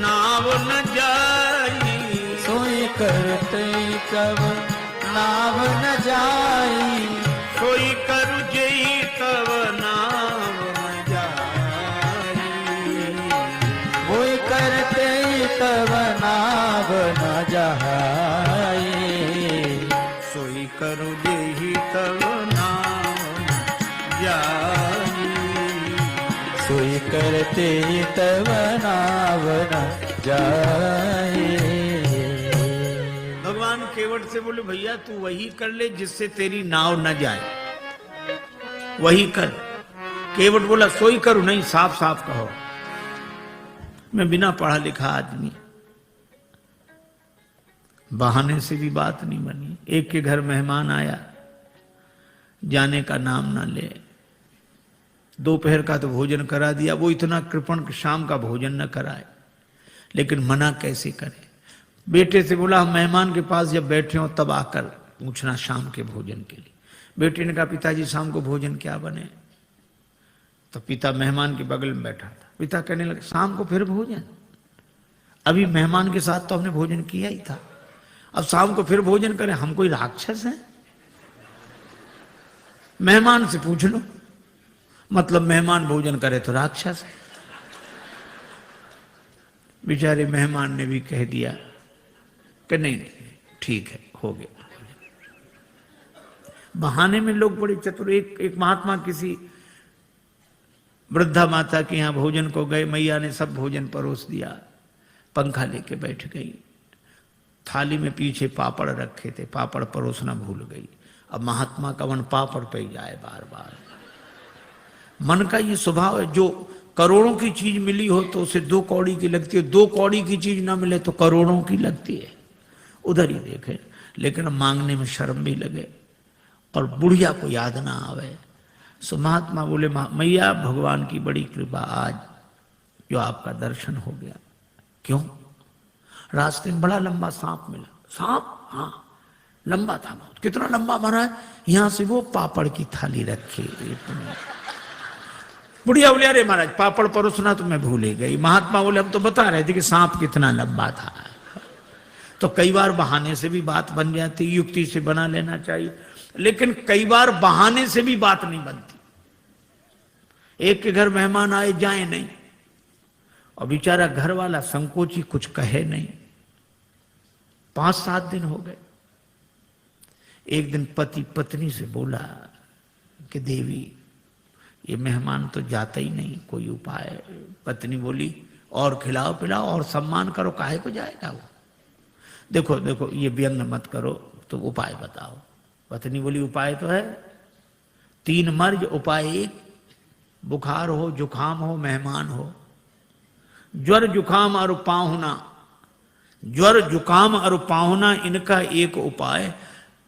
नाव न जाई, सोई करते कब नाव न जाई, सोई करू जेहि तव नाव न जाई, सोई करते तब नाव न जाई, सोई करू जेहि तव नाव न जाई, सोई करते तब नाव न जाई। भगवान केवट से बोले भैया तू वही कर ले जिससे तेरी नाव न जाए, वही कर। केवट बोला सोई करूं, नहीं साफ साफ कहो। मैं बिना पढ़ा लिखा आदमी, बहाने से भी बात नहीं बनी। एक के घर मेहमान आया, जाने का नाम ना ले, दोपहर का तो भोजन करा दिया, वो इतना कृपण कि शाम का भोजन न कराए, लेकिन मना कैसे करे। बेटे से बोला हम मेहमान के पास जब बैठे हो तब आकर पूछना शाम के भोजन के लिए। बेटे ने कहा पिताजी शाम को भोजन क्या बने। तो पिता मेहमान के बगल में बैठा था, पिता कहने लगे शाम को फिर भोजन, अभी मेहमान के साथ तो हमने भोजन किया ही था, अब शाम को फिर भोजन करें, हम कोई राक्षस हैं? मेहमान से पूछ लो, मतलब मेहमान भोजन करे तो राक्षस है। बेचारे मेहमान ने भी कह दिया कि नहीं ठीक है, हो गया। बहाने में लोग बड़े चतुर। एक महात्मा किसी वृद्धा माता के यहां भोजन को गए, मैया ने सब भोजन परोस दिया, पंखा लेके बैठ गई, थाली में पीछे पापड़ रखे थे, पापड़ परोसना भूल गई। अब महात्मा का मन पापड़ पे जाए बार बार। मन का ये स्वभाव है, जो करोड़ों की चीज मिली हो तो उसे 2 कौड़ी की लगती है, 2 कौड़ी की चीज ना मिले तो करोड़ों की लगती है। उधर ही देखे, लेकिन मांगने में शर्म भी लगे और बुढ़िया को याद ना आवे। सो महात्मा बोले मैया भगवान की बड़ी कृपा, आज जो आपका दर्शन हो गया। क्यों? रास्ते में बड़ा लंबा सांप मिला। सांप? हाँ लंबा था बहुत। कितना लंबा महाराज? यहां से वो पापड़ की थाली रखी। बुढ़िया बोले अरे महाराज पापड़ परोसना तो मैं भूल ही गई। महात्मा बोले हम तो बता रहे थे कि सांप कितना लंबा था। तो कई बार बहाने से भी बात बन जाती, युक्ति से बना लेना चाहिए, लेकिन कई बार बहाने से भी बात नहीं बनती। एक के घर मेहमान आए जाए नहीं, और बेचारा घर वाला संकोची कुछ कहे नहीं। 5-7 दिन हो गए। एक दिन पति पत्नी से बोला कि देवी ये मेहमान तो जाता ही नहीं, कोई उपाय। पत्नी बोली और खिलाओ पिलाओ और सम्मान करो, काहे को जाएगा वो। देखो देखो ये व्यंग मत करो, तो उपाय बताओ। पत्नी बोली उपाय तो है 3 मर्ज, उपाय 1, बुखार हो जुखाम हो मेहमान हो। ज्वर जुखाम और पाहुना, ज्वर जुखाम और पाहुना इनका एक उपाय,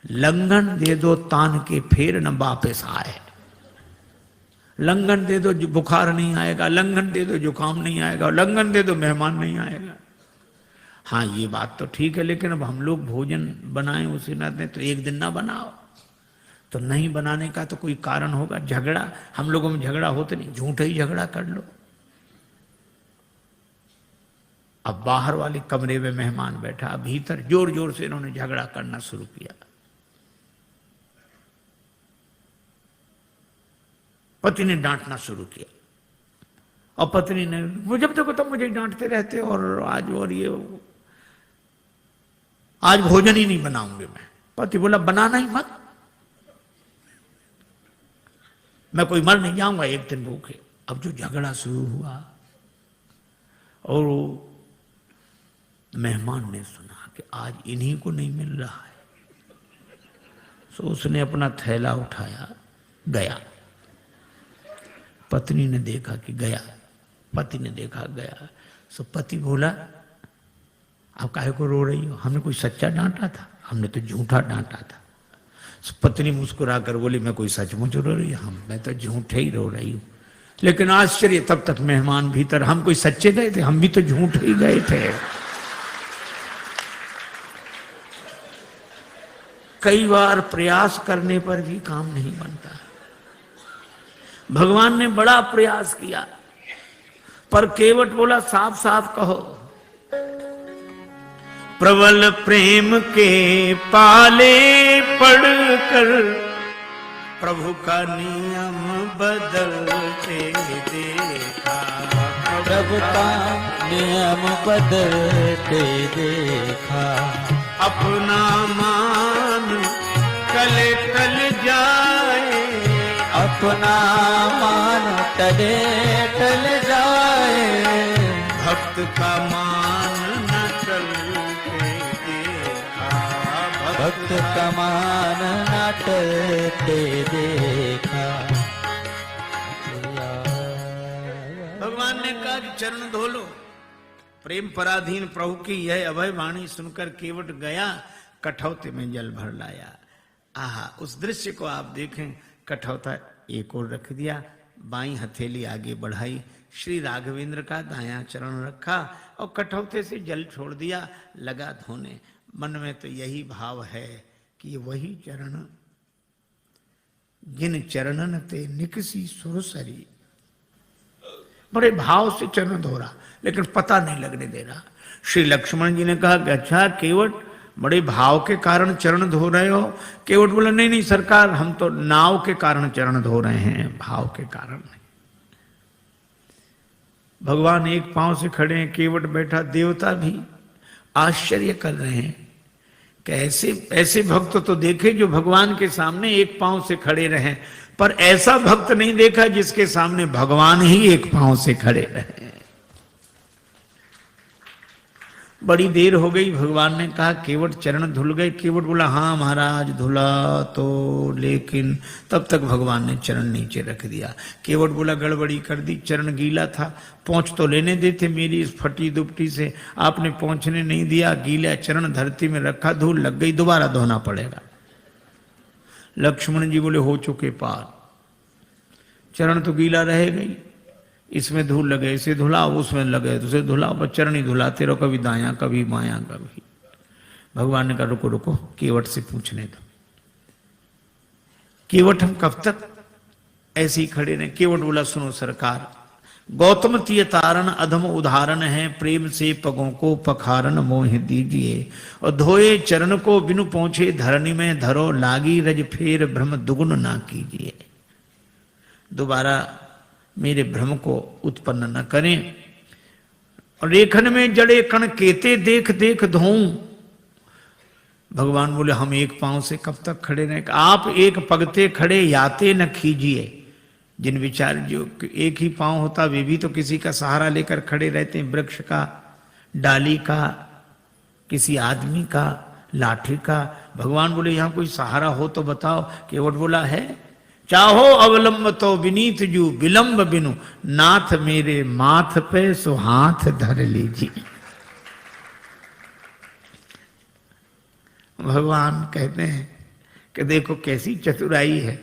लंघन दे दो तान के फिर न वापस आए। लंघन दे दो बुखार नहीं आएगा, लंघन दे दो जुकाम नहीं आएगा, लंघन दे दो मेहमान नहीं आएगा। हाँ ये बात तो ठीक है, लेकिन अब हम लोग भोजन बनाएं उसी न दें तो एक दिन ना बनाओ। तो नहीं बनाने का तो कोई कारण होगा। झगड़ा, हम लोगों में झगड़ा होता नहीं, झूठा ही झगड़ा कर लो। अब बाहर वाले कमरे में मेहमान बैठा, भीतर जोर जोर से इन्होंने झगड़ा करना शुरू किया। पति ने डांटना शुरू किया, और पत्नी ने वो जब देखो तब मुझे डांटते रहते, और आज और ये आज भोजन ही नहीं बनाऊंगे मैं। पति बोला बनाना ही मत, मैं कोई मर नहीं जाऊंगा एक दिन भूखे। अब जो झगड़ा शुरू हुआ, और मेहमान ने सुना कि आज इन्हीं को नहीं मिल रहा है, तो उसने अपना थैला उठाया गया। पत्नी ने देखा कि गया, पति ने देखा गया। सो पति बोला आप काहे को रो रही हो, हमने कोई सच्चा डांटा था, हमने तो झूठा डांटा था। सो पत्नी मुस्कुरा कर बोली मैं कोई सचमुच रो रही हूं, मैं तो झूठे ही रो रही हूं। लेकिन आश्चर्य, तब तक मेहमान भीतर। हम कोई सच्चे गए थे? हम भी तो झूठ ही गए थे। कई बार प्रयास करने पर भी काम नहीं बनता। भगवान ने बड़ा प्रयास किया, पर केवट बोला साफ साफ कहो। प्रबल प्रेम के पाले पड़कर प्रभु का नियम बदलते देखा। प्रभु का नियम बदलते देखा। अपना मान टले टल जाए, अपना मान टले टल जाए। भक्त का मान न टलते देखा। भक्त का मान न टलते देखा। भगवान ने कहा कि चरण धो लो। प्रेम पराधीन प्रभु की यह अभय वाणी सुनकर केवट गया, कठौते में जल भर लाया। आहा, उस दृश्य को आप देखें। कठौता एक और रख दिया, बाईं हथेली आगे बढ़ाई, श्री राघवेंद्र का दायां चरण रखा और कठौते से जल छोड़ दिया, लगा धोने। मन में तो यही भाव है कि वही चरण जिन चरणन ते निकसी सुरसरी। बड़े भाव से चरण धो रहा, लेकिन पता नहीं लगने दे रहा। श्री लक्ष्मण जी ने कहा कि अच्छा केवट, बड़े भाव के कारण चरण धो रहे हो? केवट बोला नहीं नहीं सरकार, हम तो नाव के कारण चरण धो रहे हैं, भाव के कारण नहीं। भगवान एक पांव से खड़े हैं, केवट बैठा। देवता भी आश्चर्य कर रहे हैं कि ऐसे भक्त तो देखे जो भगवान के सामने एक पांव से खड़े रहे, पर ऐसा भक्त नहीं देखा जिसके सामने भगवान ही एक पांव से खड़े रहे। बड़ी देर हो गई, भगवान ने कहा केवट चरण धुल गए? केवट बोला हाँ महाराज धुला तो, लेकिन तब तक भगवान ने चरण नीचे रख दिया। केवट बोला गड़बड़ी कर दी, चरण गीला था, पहुंच तो लेने देते मेरी इस फटी दुपटी से, आपने पहुंचने नहीं दिया, गीला चरण धरती में रखा, धूल लग गई, दोबारा धोना पड़ेगा। लक्ष्मण जी बोले हो चुके पार, चरण तो गीला रहेगा ही, इसमें धूल लगे इसे धुलाओ, उसमें लगे तो उसे धुलाओ, बस चरण ही धुलाते रहो, कभी दायां कभी बायां कभी। भगवान ने कहा रुको रुको, केवट से पूछने दो। केवट हम कब तक ऐसे ही खड़े रहे? केवट बोला सुनो सरकार, गौतम तीय तारण अधम उदाहरण है, प्रेम से पगों को पखारन मोह दीजिए, और धोए चरण को बिनु पहुंचे धरनी में धरो, लागी रज फेर भ्रम दुगुन ना कीजिए। दोबारा मेरे भ्रम को उत्पन्न न करें। और रेखन में जड़े कण केते देख देख धोऊं। भगवान बोले हम एक पांव से कब तक खड़े रहें? आप एक पगते खड़े याते न कीजिए। जिन विचार जो एक ही पांव होता वे भी तो किसी का सहारा लेकर खड़े रहते हैं, वृक्ष का, डाली का, किसी आदमी का, लाठी का। भगवान बोले यहां कोई सहारा हो तो बताओ। केवट बोला है, चाहो अवलंब तो विनीत जू, विलंब बिनु नाथ मेरे माथ पे सो हाथ धर लीजिए। भगवान कहते हैं कि देखो कैसी चतुराई है।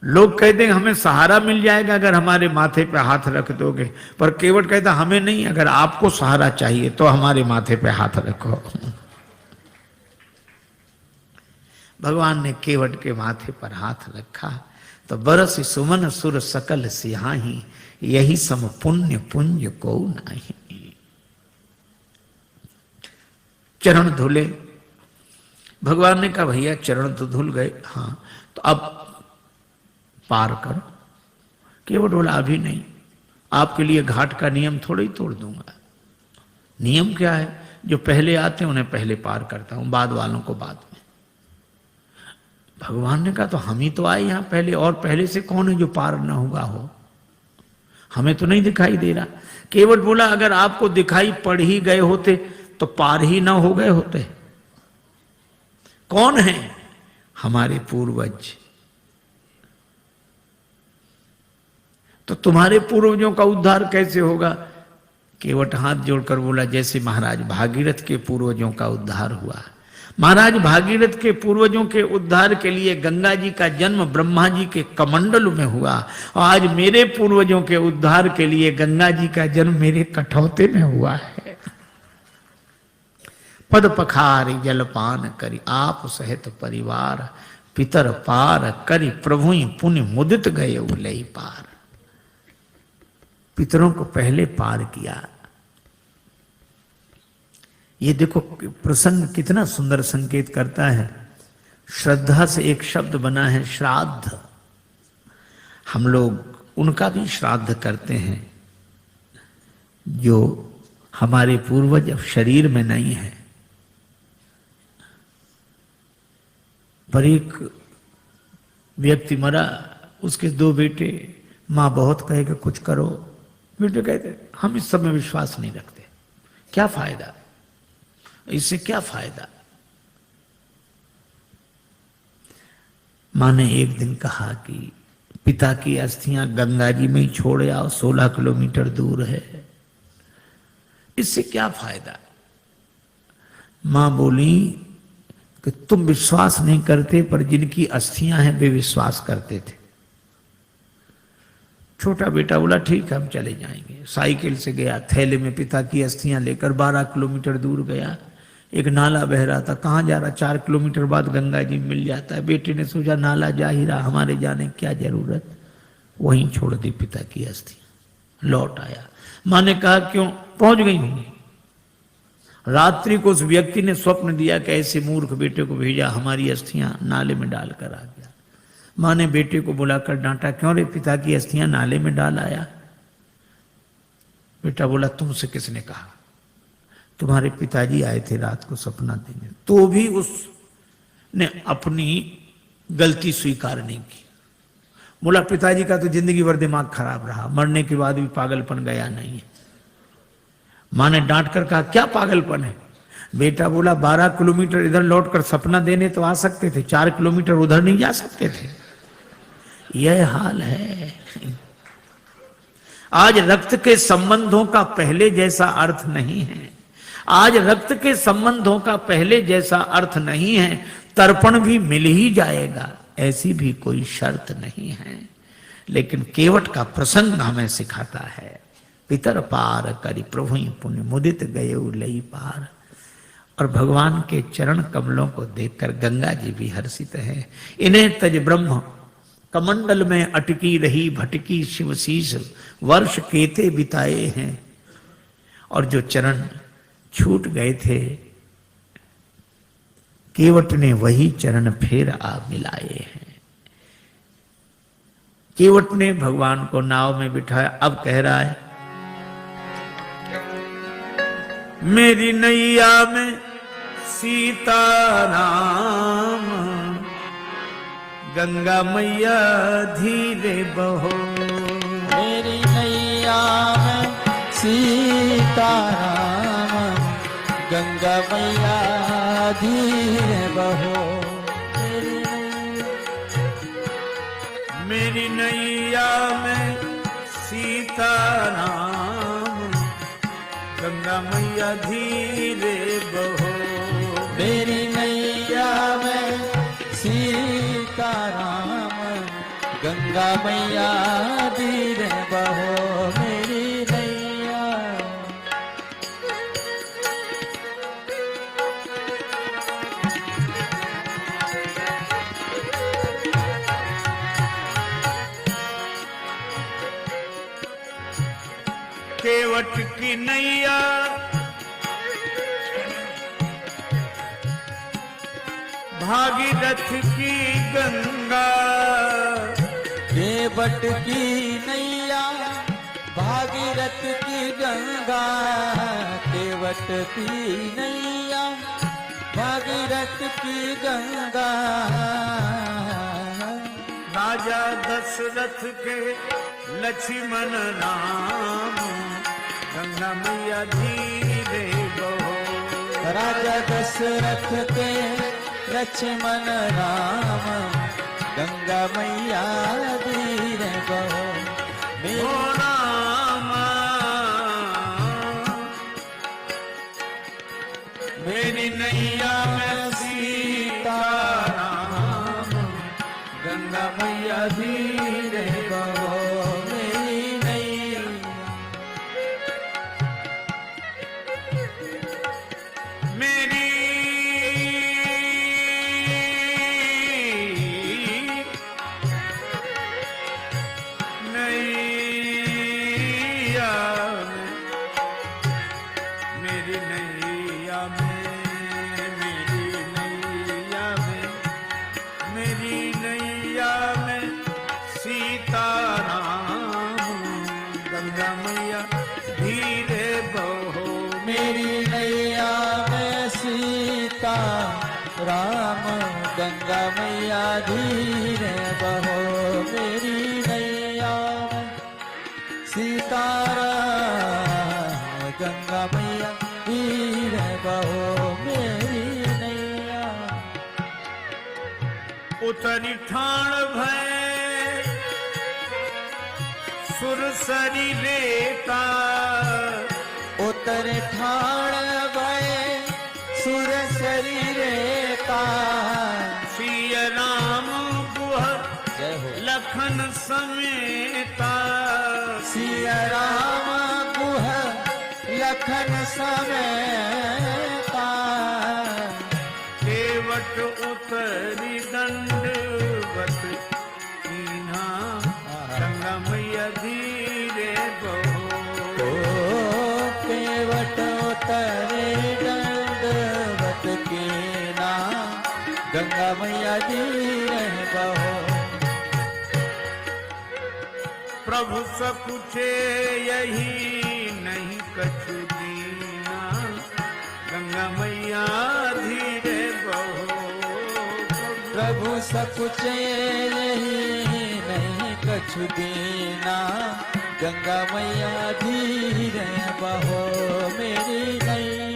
लोग कहते हैं हमें सहारा मिल जाएगा अगर हमारे माथे पे हाथ रख दोगे, पर केवट कहता हमें नहीं, अगर आपको सहारा चाहिए तो हमारे माथे पे हाथ रखो। भगवान ने केवट के माथे पर हाथ रखा तो बरस सुमन सुर सकल सिहाही, यही सम पुण्य पुंज को नहीं। चरण धुले। भगवान ने कहा भैया चरण तो धुल गए, हाँ तो अब पार करो। केवट बोला अभी नहीं, आपके लिए घाट का नियम थोड़ा ही तोड़ दूंगा। नियम क्या है? जो पहले आते हैं उन्हें पहले पार करता हूं, बाद वालों को बाद में। भगवान ने कहा तो हम ही तो आए यहां पहले, और पहले से कौन है जो पार ना हुआ हो? हमें तो नहीं दिखाई दे रहा। केवट बोला अगर आपको दिखाई पड़ ही गए होते तो पार ही ना हो गए होते। कौन है? हमारे पूर्वज। तो तुम्हारे पूर्वजों का उद्धार कैसे होगा? केवट हाथ जोड़कर बोला जैसे महाराज भागीरथ के पूर्वजों का उद्धार हुआ। महाराज भागीरथ के पूर्वजों के उद्धार के लिए गंगा जी का जन्म ब्रह्मा जी के कमंडल में हुआ, और आज मेरे पूर्वजों के उद्धार के लिए गंगा जी का जन्म मेरे कठौते में हुआ है। पद पखारी जलपान करी आप सहित परिवार, पितर पार करी प्रभु पुण्य मुदित गए उलई पार। पितरों को पहले पार किया। ये देखो प्रसंग कितना सुंदर संकेत करता है। श्रद्धा से एक शब्द बना है श्राद्ध। हम लोग उनका भी श्राद्ध करते हैं जो हमारे पूर्वज अब शरीर में नहीं है। पर एक व्यक्ति मरा, उसके 2 बेटे, मां बहुत कहे कि कुछ करो, बेटे कहते हम इस सब में विश्वास नहीं रखते, क्या फायदा, इससे क्या फायदा। मां ने एक दिन कहा कि पिता की अस्थियां गंगा जी में ही छोड़ आओ, 16 किलोमीटर दूर है, इससे क्या फायदा। मां बोली कि तुम विश्वास नहीं करते, पर जिनकी अस्थियां हैं वे विश्वास करते थे। छोटा बेटा बोला ठीक है हम चले जाएंगे। साइकिल से गया, थैले में पिता की अस्थियां लेकर 12 किलोमीटर दूर गया। एक नाला बह रहा था, कहाँ जा रहा, 4 किलोमीटर बाद गंगा जी मिल जाता है। बेटे ने सोचा नाला जा ही रहा, हमारे जाने की क्या जरूरत, वहीं छोड़ दी पिता की अस्थियां। लौट आया, मां ने कहा क्यों, पहुंच गई होंगी। रात्रि को उस व्यक्ति ने स्वप्न दिया कि ऐसे मूर्ख बेटे को भेजा, हमारी अस्थियां नाले में डालकर आ गया। मां ने बेटे को बुलाकर डांटा, क्यों रे पिता की अस्थियां नाले में डाल आया। बेटा बोला तुमसे किसने कहा, तुम्हारे पिताजी आए थे रात को सपना देने। तो भी उसने अपनी गलती स्वीकार नहीं की। बोला पिताजी का तो जिंदगी भर दिमाग खराब रहा, मरने के बाद भी पागलपन गया नहीं है। मां ने डांट कर कहा क्या पागलपन है। बेटा बोला 12 किलोमीटर इधर लौटकर सपना देने तो आ सकते थे, 4 किलोमीटर उधर नहीं जा सकते थे। यह हाल है। आज रक्त के संबंधों का पहले जैसा अर्थ नहीं है। आज रक्त के संबंधों का पहले जैसा अर्थ नहीं है। तर्पण भी मिल ही जाएगा, ऐसी भी कोई शर्त नहीं है। लेकिन केवट का प्रसंग हमें सिखाता है, पितर पार करी प्रभु पुण्य मुदित गए लई पार। और भगवान के चरण कमलों को देखकर गंगा जी भी हर्षित है। इन्हें तज ब्रह्म कमंडल में अटकी रही भटकी शिवशीष, वर्ष केते बिताए हैं। और जो चरण छूट गए थे, केवट ने वही चरण फिर आ मिलाए हैं। केवट ने भगवान को नाव में बिठाया। अब कह रहा है मेरी नैया में सीताराम, गंगा मैया धीरे बहो। मेरी नैया में सीताराम, गंगा मैया धीरे बहो। मेरी नैया में सीताराम, गंगा मैया धीरे बहो। मेरी नैया में सीताराम, गंगा मैया धीरे बहो। मेरी नैया केवट की नैया भागीरथ की गंगा। केवट की नैया भागीरथ की गंगा। केवट की नैया भागीरथ की गंगा। राजा दशरथ के लक्ष्मण राम, गंगा मैया धीरे बहो। राजा दशरथ के लक्ष्मण राम, गंगा मैया धीरे बहो। ओ राम मेरी नैया में मैया धीरे बहो मेरी नैया। मेरी नैया मेरी नैया मेरी नैया में सीताराम गंगा मैया धीरे बहो। मेरी नैया में सीता राम गंगा मैया धीरे बहो मेरी नैया में सीता राम गंगा मैया धीरे बहो मेरी नैया। उतरी ठाण भय सुरसरी रेता उतर ठाण भय सुर शरीर का सिय राम गुह जय हो लखन समेता। सिया राम गुह लखन समेता। केवट उतरी दंडवत कीन्हा गंगा मैया धीरे बहो। ओ केवट उतरे दंडवत कीन्हा गंगा मैया धीरे बहो। प्रभु सकुचे यही नहीं कछु दीना गंगा मैया धीरे बहो। प्रभु सकुच यही नहीं कछु दीना गंगा मैया धीरे बहो मेरी नैया।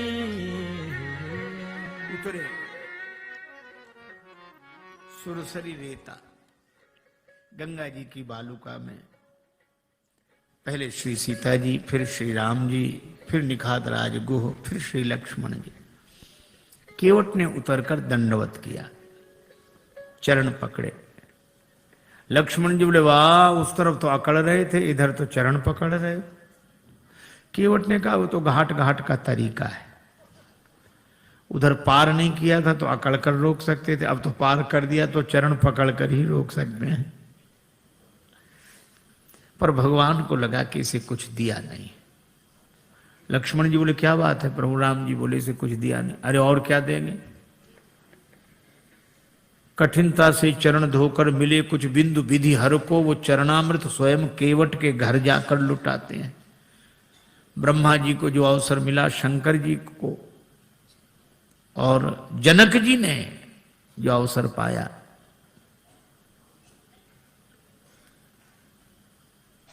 उतरे सुरसरी रेता गंगा जी की बालुका में पहले श्री सीता जी, फिर श्री राम जी, फिर निखात राज गुह, फिर श्री लक्ष्मण जी। केवट ने उतरकर दंडवत किया, चरण पकड़े। लक्ष्मण जी बोले वाह, उस तरफ तो अकड़ रहे थे, इधर तो चरण पकड़ रहे हो। केवट ने कहा वो तो घाट घाट का तरीका है, उधर पार नहीं किया था तो अकड़ कर रोक सकते थे, अब तो पार कर दिया तो चरण पकड़ कर ही रोक सकते हैं। पर भगवान को लगा कि इसे कुछ दिया नहीं। लक्ष्मण जी बोले क्या बात है? प्रभु राम जी बोले इसे कुछ दिया नहीं। अरे और क्या देंगे? कठिनता से चरण धोकर मिले कुछ बिंदु विधि हर को, वो चरणामृत स्वयं केवट के घर जाकर लुटाते हैं। ब्रह्मा जी को जो अवसर मिला, शंकर जी को और जनक जी ने जो अवसर पाया,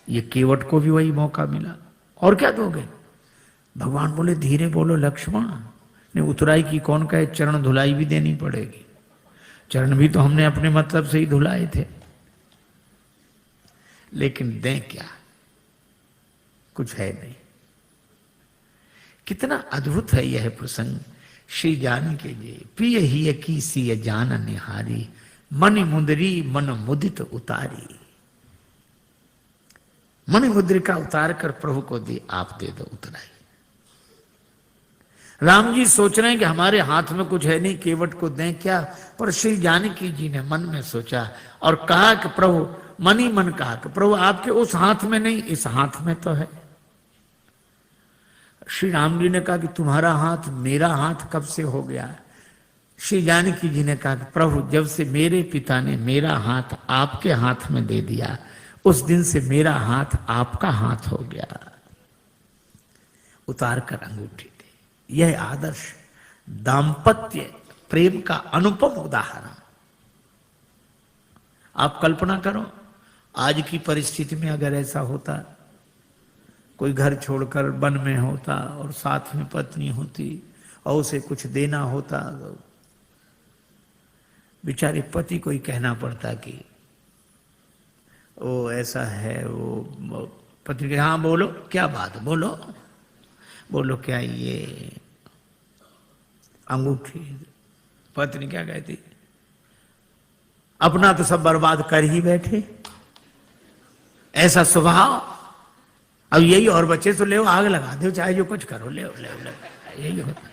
ये केवट को भी वही मौका मिला। और क्या दोगे? भगवान बोले धीरे बोलो लक्ष्मण, ने उतराई की कौन कहे, चरण धुलाई भी देनी पड़ेगी। चरण भी तो हमने अपने मतलब से ही धुलाए थे, लेकिन दें क्या, कुछ है नहीं। कितना अद्भुत है यह प्रसंग। श्री जान के जे प्रिय ही की सी जान निहारी, मन मुंदरी मन मुदित उतारी। मन मुद्रिका उतार कर प्रभु को दी, आप दे दो उतराई। राम जी सोच रहे हैं कि हमारे हाथ में कुछ है नहीं, केवट को दें क्या, पर श्री जानकी जी ने मन में सोचा और कहा कि प्रभु, मन ही मन कहा कि प्रभु आपके उस हाथ में नहीं, इस हाथ में तो है। श्री राम जी ने कहा कि तुम्हारा हाथ मेरा हाथ कब से हो गया? श्री जानकी जी ने कहा कि प्रभु जब से मेरे पिता ने मेरा हाथ आपके हाथ में दे दिया, उस दिन से मेरा हाथ आपका हाथ हो गया। उतार कर अंगूठी दे। यह आदर्श दाम्पत्य प्रेम का अनुपम उदाहरण। आप कल्पना करो, आज की परिस्थिति में अगर ऐसा होता, कोई घर छोड़कर वन में होता और साथ में पत्नी होती और उसे कुछ देना होता, तो बेचारे पति को ही कहना पड़ता कि वो ऐसा है, वो पत्नी के हाँ बोलो, क्या बात, बोलो बोलो, क्या ये अंगूठी? पत्नी क्या कहती, अपना तो सब बर्बाद कर ही बैठे, ऐसा स्वभाव। अब यही और बच्चे तो ले आग लगा दो, चाहे जो कुछ करो, ले यही होता।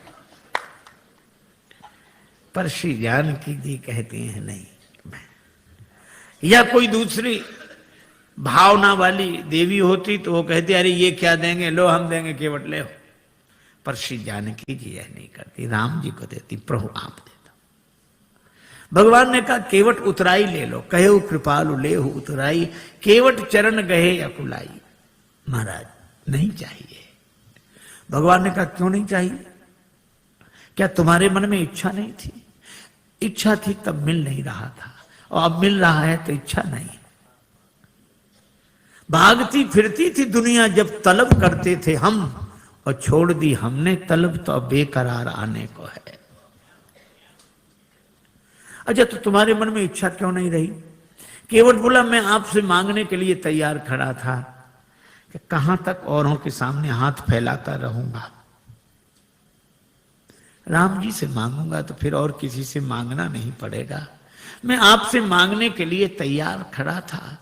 पर श्री जानकी जी कहती हैं नहीं। या कोई दूसरी भावना वाली देवी होती तो वो कहती अरे ये क्या देंगे, लो हम देंगे, केवट ले हो। पर श्री जानकी जी यह नहीं करती, राम जी को देती, प्रभु आप दे दो। भगवान ने कहा केवट उतराई ले लो, कहे कृपालु लेहु उतराई, केवट चरण गहे अकुलाई। महाराज नहीं चाहिए। भगवान ने कहा क्यों नहीं चाहिए? क्या तुम्हारे मन में इच्छा नहीं थी? इच्छा थी तब मिल नहीं रहा था, और अब मिल रहा है तो इच्छा नहीं। भागती फिरती थी दुनिया जब तलब करते थे हम, और छोड़ दी हमने तलब तो अब बेकरार आने को है। अच्छा तो तुम्हारे मन में इच्छा क्यों नहीं रही? केवट बोला मैं आपसे मांगने के लिए तैयार खड़ा था कि कहां तक औरों के सामने हाथ फैलाता रहूंगा। राम जी से मांगूंगा तो फिर और किसी से मांगना नहीं पड़ेगा। मैं आपसे मांगने के लिए तैयार खड़ा था।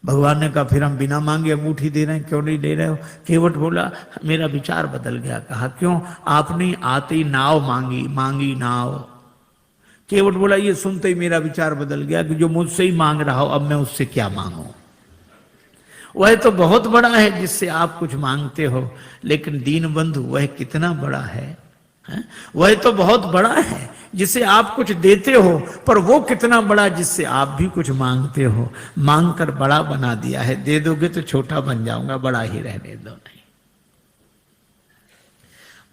भगवान ने कहा फिर हम बिना मांगे अंगूठी दे रहे हैं, क्यों नहीं दे रहे हो? केवट बोला मेरा विचार बदल गया। कहा क्यों? आपने आते ही नाव मांगी नाव। केवट बोला ये सुनते ही मेरा विचार बदल गया कि जो मुझसे ही मांग रहा हो, अब मैं उससे क्या मांगू? वह तो बहुत बड़ा है जिससे आप कुछ मांगते हो, लेकिन दीन बंधु वह कितना बड़ा है? वह तो बहुत बड़ा है जिसे आप कुछ देते हो, पर वो कितना बड़ा जिससे आप भी कुछ मांगते हो। मांग कर बड़ा बना दिया है, दे दोगे तो छोटा बन जाऊंगा, बड़ा ही रहने दो। नहीं,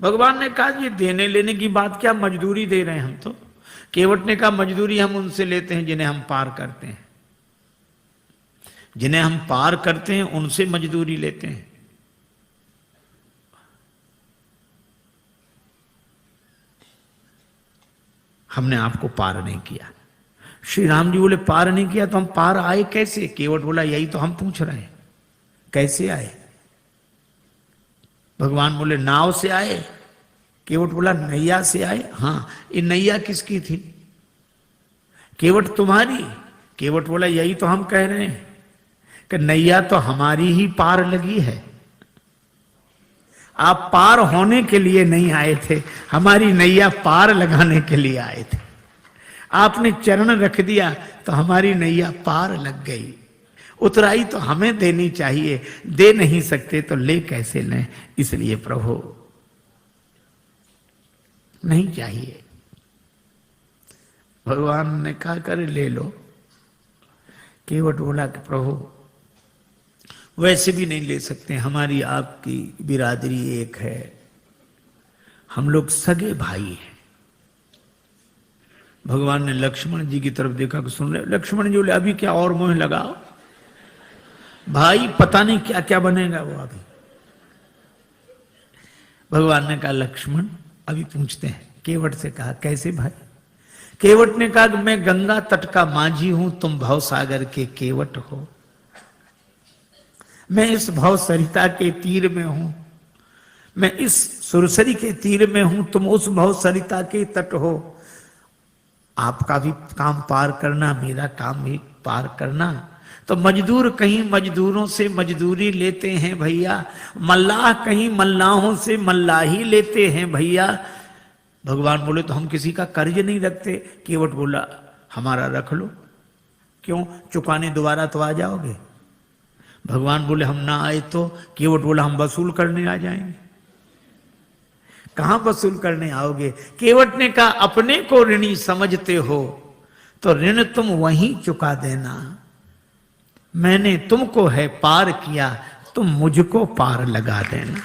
भगवान ने कहा ये देने लेने की बात क्या, मजदूरी दे रहे हैं हम तो। केवट ने कहा मजदूरी हम उनसे लेते हैं जिन्हें हम पार करते हैं, जिन्हें हम पार करते हैं उनसे मजदूरी लेते हैं। हमने आपको पार नहीं किया। श्री राम जी बोले पार नहीं किया तो हम पार आए कैसे? केवट बोला यही तो हम पूछ रहे हैं, कैसे आए? भगवान बोले नाव से आए। केवट बोला नैया से आए। हाँ, ये नैया किसकी थी? केवट तुम्हारी। केवट बोला यही तो हम कह रहे हैं कि नैया तो हमारी ही पार लगी है। आप पार होने के लिए नहीं आए थे, हमारी नैया पार लगाने के लिए आए थे। आपने चरण रख दिया तो हमारी नैया पार लग गई। उतराई तो हमें देनी चाहिए, दे नहीं सकते तो ले कैसे लें? इसलिए प्रभु नहीं चाहिए। भगवान ने कहा कर ले लो। केवट बोला कि प्रभु वैसे भी नहीं ले सकते, हमारी आपकी बिरादरी एक है, हम लोग सगे भाई हैं। भगवान ने लक्ष्मण जी की तरफ देखा कि सुन ले। लक्ष्मण जी बोले अभी क्या और मोह लगाओ, भाई पता नहीं क्या क्या बनेगा वो अभी। भगवान ने कहा लक्ष्मण अभी पूछते हैं। केवट से कहा कैसे भाई? केवट ने कहा कि मैं गंगा तट का माझी हूं, तुम भवसागर के केवट हो। मैं इस भव सरिता के तीर में हूं, मैं इस सुरसरी के तीर में हूं, तुम उस भव सरिता के तट हो। आपका भी काम पार करना, मेरा काम भी पार करना। तो मजदूर कहीं मजदूरों से मजदूरी लेते हैं भैया, मल्लाह कहीं मल्लाहों से मल्लाही लेते हैं भैया। भगवान बोले तो हम किसी का कर्ज नहीं रखते। केवट बोला हमारा रख लो। क्यों? चुकाने दोबारा तो आ जाओगे। भगवान बोले हम ना आए तो? केवट बोला हम वसूल करने आ जाएंगे। कहां वसूल करने आओगे? केवट ने कहा अपने को ऋणी समझते हो तो ऋण तुम वहीं चुका देना। मैंने तुमको है पार किया, तुम मुझको पार लगा देना।